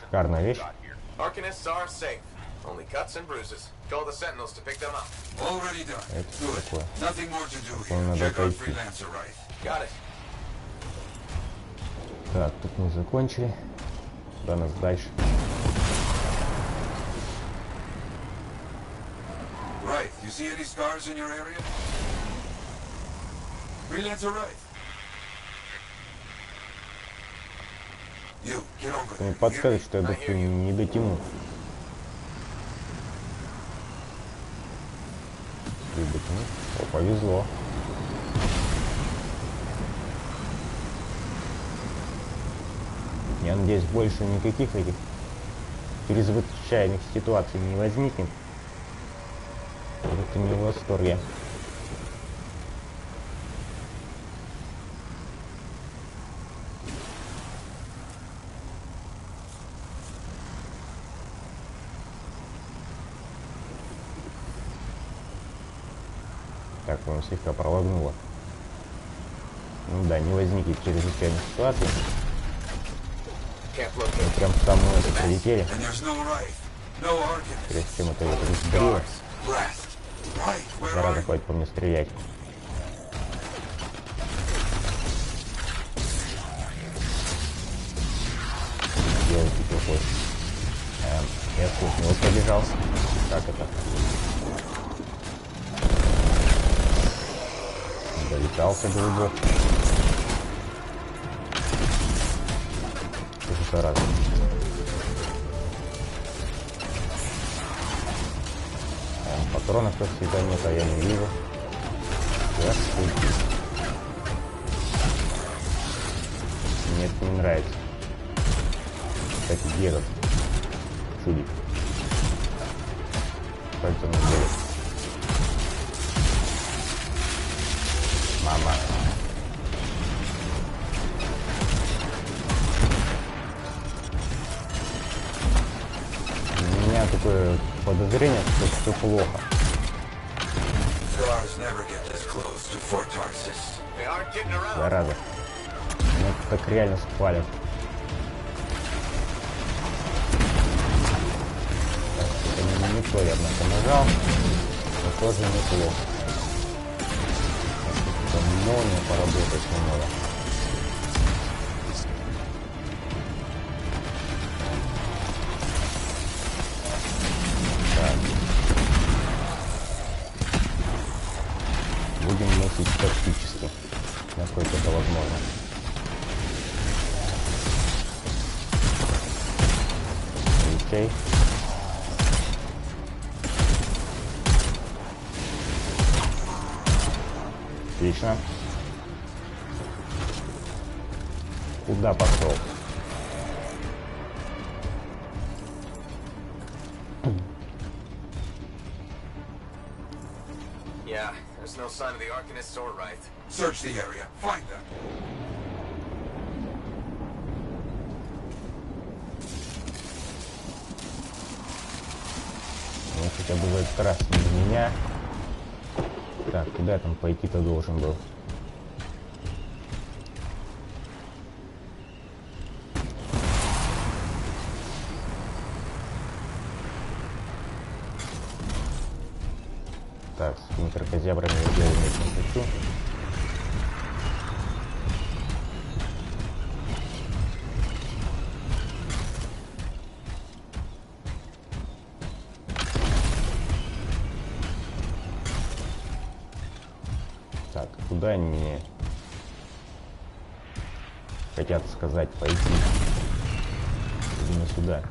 Шикарная вещь. Это что такое? По-моему, надо отойти. Так, тут мы закончили. Куда нас дальше? Мне подскажет, что я не дотяну. О, повезло. Я надеюсь, больше никаких этих чрезвычайных ситуаций не возникнет. Это не в восторге. Так, он слегка пролагнуло. Ну да, не возникнет чрезвычайных ситуаций. Мы прям в самую это прилетели. Прежде чем это вот разберило. Зараза, хватит по мне стрелять. Делать плохой. Я тут него пробежался. Как это? Долетался глубоко. Что же зараза? Патронов, как всегда, нет, а я не вижу. Мне это не нравится. Кстати, где этот чудик? Кольцо на деле. Мама. У меня такое подозрение, что все плохо. Зараза. Меня так реально спалят. Это не то, я бы нажал, но тоже неплохо. Молния поработать немного. Так. Будем носить тактически, насколько это возможно. Окей. Отлично. Куда пошел? Yeah, there's no sign of the Arcanists or right. Search the area. Find them. Ну, хотя бы в этот раз не меня. Так, куда я там пойти-то должен был? Так, с микрокозябрами я делаю не хочу. Так, куда они мне хотят сказать пойти? Именно сюда.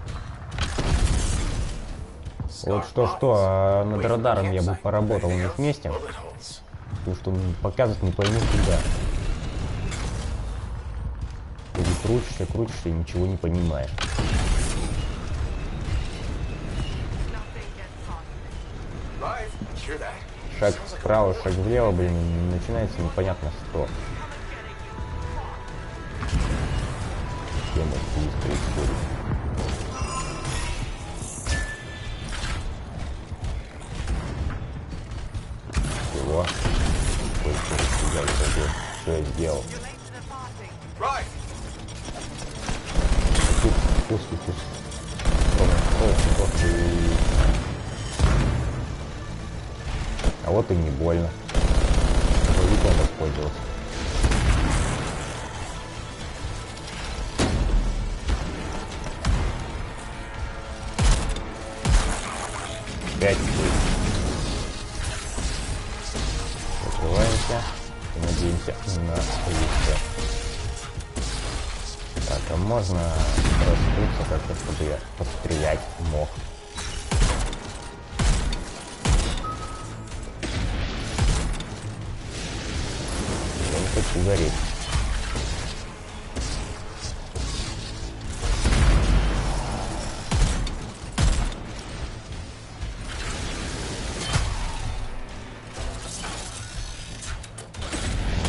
Вот что-что, а над радаром я бы поработал у них вместе. Потому что он показывает не пойму куда. Ты крутишься и ничего не понимаешь. Шаг вправо, шаг влево, блин, начинается непонятно что. Тема здесь происходит. О, что я сделал? А вот и не больно. Видите, он воспользовался. Опять закрываемся и надеемся на лучшее. Так, а можно раскрыться как-то, чтобы я пострелять мог. Я не хочу гореть.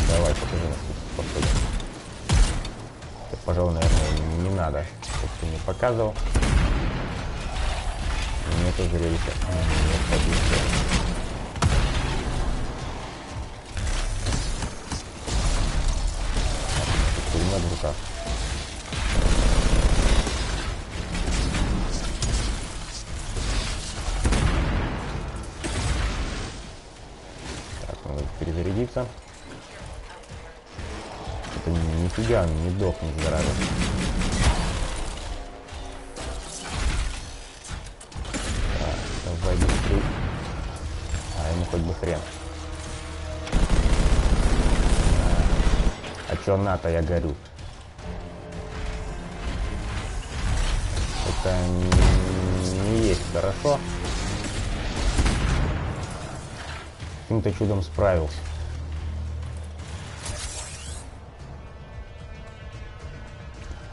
Давай, покажи нас способен. Пожалуй, наверное, не надо, чтобы ты не показывал. Мне это зрелище не подвигло. Пулемет в руках. Так, надо перезарядиться. Это нифига не дохнет, зараза. Так, давай быстрее. А ему хоть бы хрен. А чё на-то я горю? Это не есть хорошо. Каким-то чудом справился.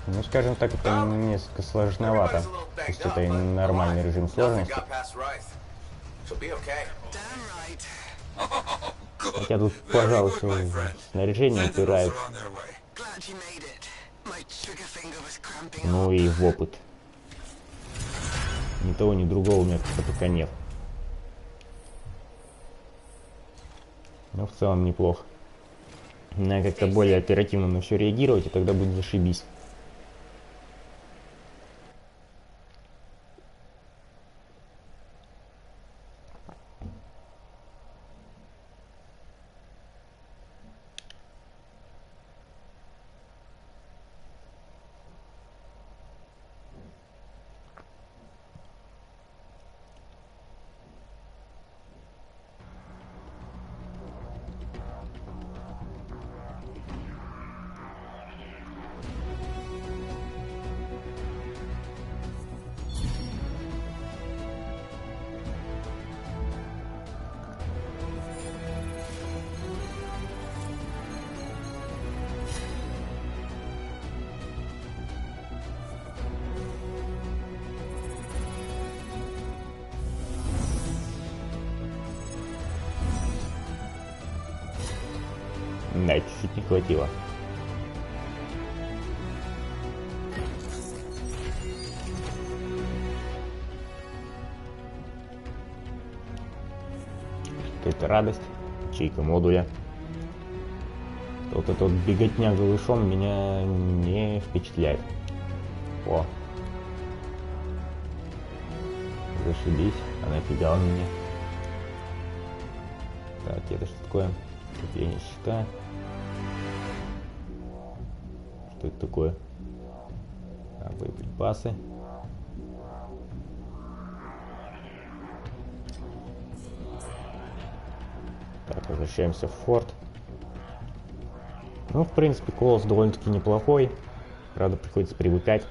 Ну, скажем так, это несколько сложновато. То есть это и нормальный режим сложности. Хотя тут, пожалуй, снаряжение упирает. Ну и в опыт. Ни того, ни другого у меня пока нет. Но в целом неплохо. Надо как-то более оперативно на все реагировать, и тогда будет зашибись. Да, чуть-чуть не хватило. Какая-то радость, ячейка модуля. Вот эта вот беготня голышом меня не впечатляет. О. Зашибись, она фигала меня. Так, это что такое? Крепление щита. Что это такое? А, боеприпасы. Так, возвращаемся в форт. Ну, в принципе, колосс довольно-таки неплохой. Правда, приходится привыкать.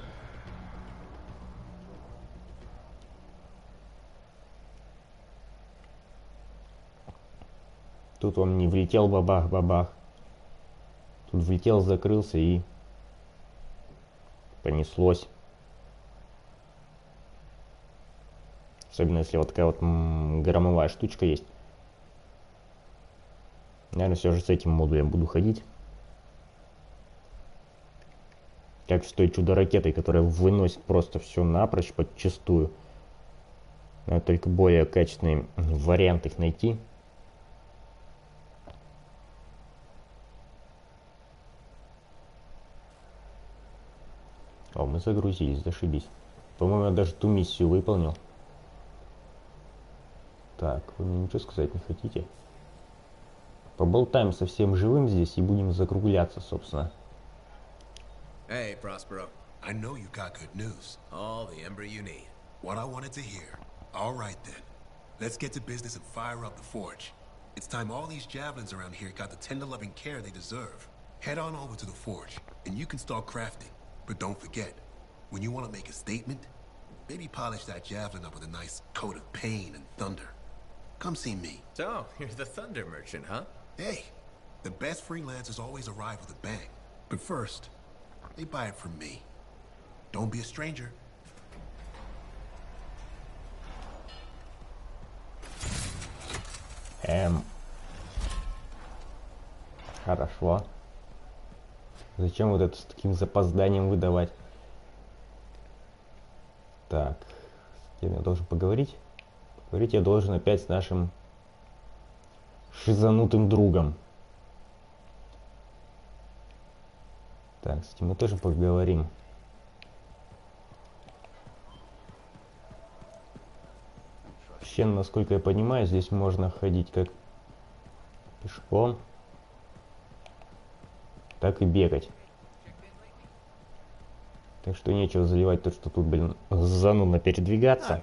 Тут он не влетел бабах-бабах. Тут влетел, закрылся и понеслось. Особенно если вот такая вот громовая штучка есть. Наверное, все же с этим модулем буду ходить. Как с той чудо-ракетой, которая выносит просто все напрочь, подчистую. Надо только более качественный вариант их найти. О, мы загрузились, зашибись. По-моему, я даже ту миссию выполнил. Так, вы мне ничего сказать не хотите? Поболтаем со всем живым здесь и будем закругляться, собственно. Hey, Prospero. I know you got good news. All the ember you need. What I wanted to hear. All right then. Let's get to business and fire up the forge. It's time all these javelins around here got the tender loving care they deserve. Head on over to the forge, and you can start crafting. But don't forget, when you want to make a statement, maybe polish that javelin up with a nice coat of pain and thunder. Come see me. So, you're the thunder merchant, huh? Hey, the best freelancers always arrive with a bang. But first, they buy it from me. Don't be a stranger. Хорошо. Зачем вот это с таким запозданием выдавать? Так, с кем я должен поговорить? Поговорить я должен опять с нашим шизанутым другом. Так, с этим мы тоже поговорим. Вообще, насколько я понимаю, здесь можно ходить как пешком, так и бегать. Так что нечего заливать то, что тут, блин, занудно передвигаться.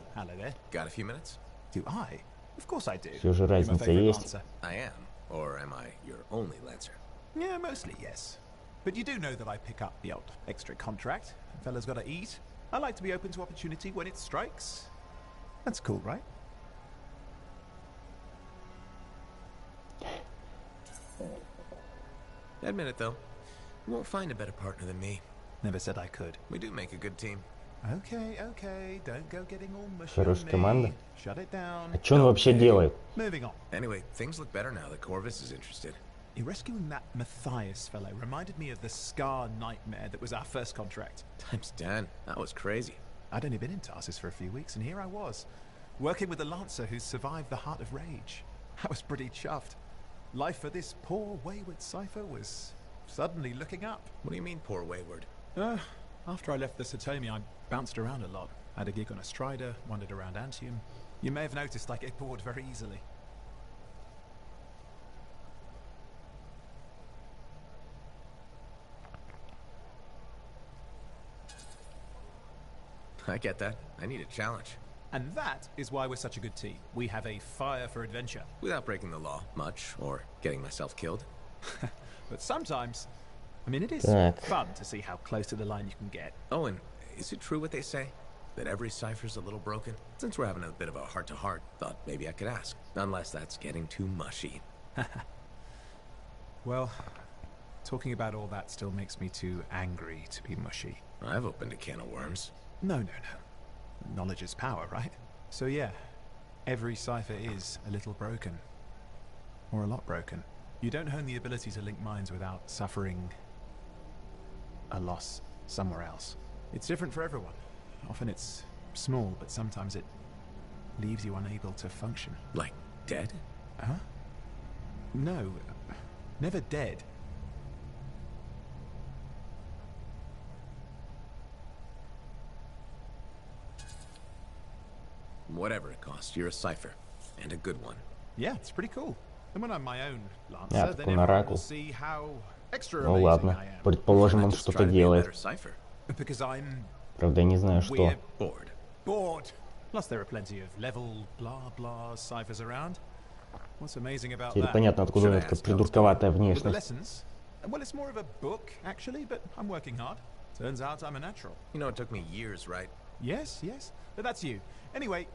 Все же разница есть. Yeah, mostly yes. But you do know that I pick up the odd extra contract. Fella's gotta eat. I like to be open to opportunity when it strikes. That's cool, right? Admit it, though. You won't find a better partner than me. Never said I could. We do make a good team. Okay, okay. Don't go getting all mushy Хорошая команда. Shut it down. А что он вообще делает? Moving on. Anyway, things look better now that Corvus is interested. You rescuing that Matthias fellow reminded me of the Scar nightmare that was our first contract. Times 10. That was crazy. I'd only been in Tarsus for a few weeks, and here I was, working with a Lancer who's survived the Heart of Rage. I was pretty chuffed. Life for this poor, wayward cipher was suddenly looking up. What do you mean, poor wayward? After I left the Satomi, I bounced around a lot. Had a gig on a Strider, wandered around Anthem. You may have noticed I get bored very easily. I get that. I need a challenge. And that is why we're such a good team. We have a fire for adventure. Without breaking the law much, or getting myself killed. But sometimes, I mean, it is fun to see how close to the line you can get. Oh, and is it true what they say? That every cipher's a little broken? Since we're having a bit of a heart-to-heart, thought maybe I could ask. Unless that's getting too mushy. Well, talking about all that still makes me too angry to be mushy. I've opened a can of worms. No. Knowledge is power, right? So yeah, every cipher is a little broken. Or a lot broken. You don't hone the ability to link minds without suffering a loss somewhere else. It's different for everyone. Often it's small, but sometimes it leaves you unable to function. Like dead? Huh? No, never dead. Whatever it costs, you're a cipher. And a good one. Yeah, it's pretty cool. And when I'm my own Lancer, then на everyone раку. will see how extra Ну amazing ладно, I am. предположим, он что-то делает. Because I'm Правда, я не знаю, что. bored. Plus there are plenty of level blah blah ciphers around. What's amazing about Теперь that? понятно, откуда у него такая придурковатая With the внешность. lessons? Well, it's more of a book, actually, but I'm working hard. Turns out I'm a natural. You know, it took me years, right? Yes, but that's you. Anyway.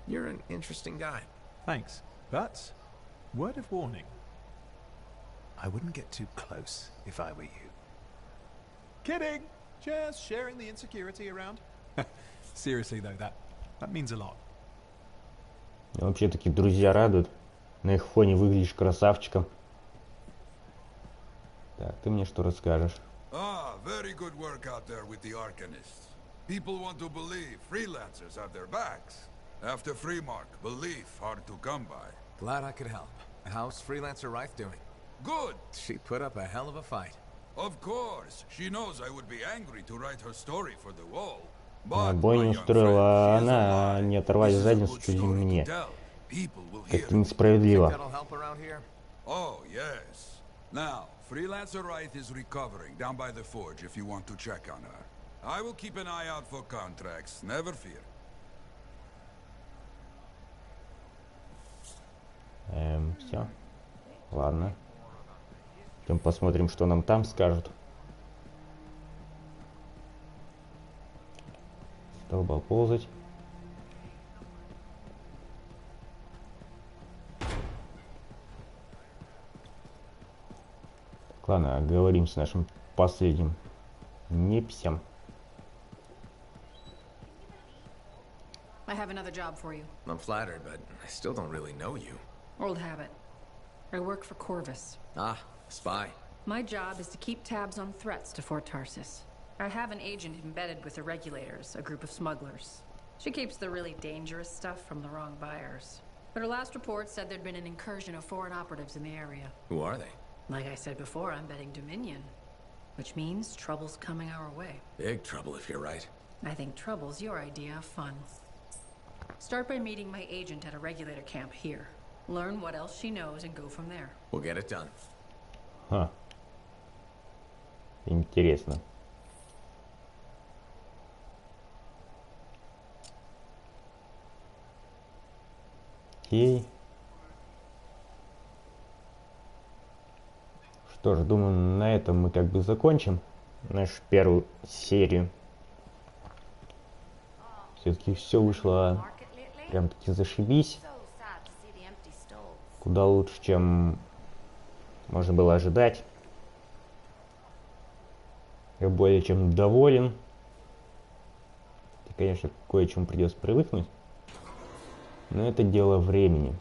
You're an interesting guy. Thanks. But, word of warning. I wouldn't get too close if I were you. Kidding! Just sharing the insecurity around. Seriously though, that means a lot. Вообще такие друзья радуют. На их фоне выглядишь красавчиком. Так, ты мне что расскажешь? Very good work out there with the Arcanists. People want to believe freelancers have their backs. After Freemark, belief hard to come by. Glad I could help. How's Freelancer Rife doing? Good. She put up a hell of a fight. Of course, she knows I would be angry to write her story for the wall. But Бойню устроила она, не оторвать задницу чужим мне. Это несправедливо. Oh, yes. Now, Freelancer Wright is recovering down by the forge if you want to check on her. I will keep an eye out for contracts, never fear. Все. Ладно. Потом посмотрим, что нам там скажут. Столба ползать. Ладно, говорим с нашим последним непсем. I have another job for you. I'm flattered, but I still don't really know you. Old habit. I work for Corvus. Ah, spy. My job is to keep tabs on threats to Fort Tarsus. I have an agent embedded with the regulators, a group of smugglers. She keeps the really dangerous stuff from the wrong buyers. But her last report said there'd been an incursion of foreign operatives in the area. Who are they? Like I said before, I'm betting Dominion. Which means trouble's coming our way. Big trouble if you're right. I think trouble's your idea of fun. Start by meeting my agent at a regulator camp here. Learn what else she knows and go from there. We'll get it done. Ха. Интересно. Окей. Что ж, думаю, на этом мы как бы закончим нашу первую серию. Все-таки все вышло прям-таки зашибись. Куда лучше, чем можно было ожидать. Я более чем доволен. И, конечно, кое-чему придется привыкнуть. Но это дело времени.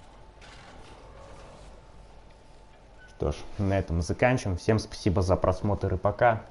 Что ж, на этом заканчиваем. Всем спасибо за просмотр и пока.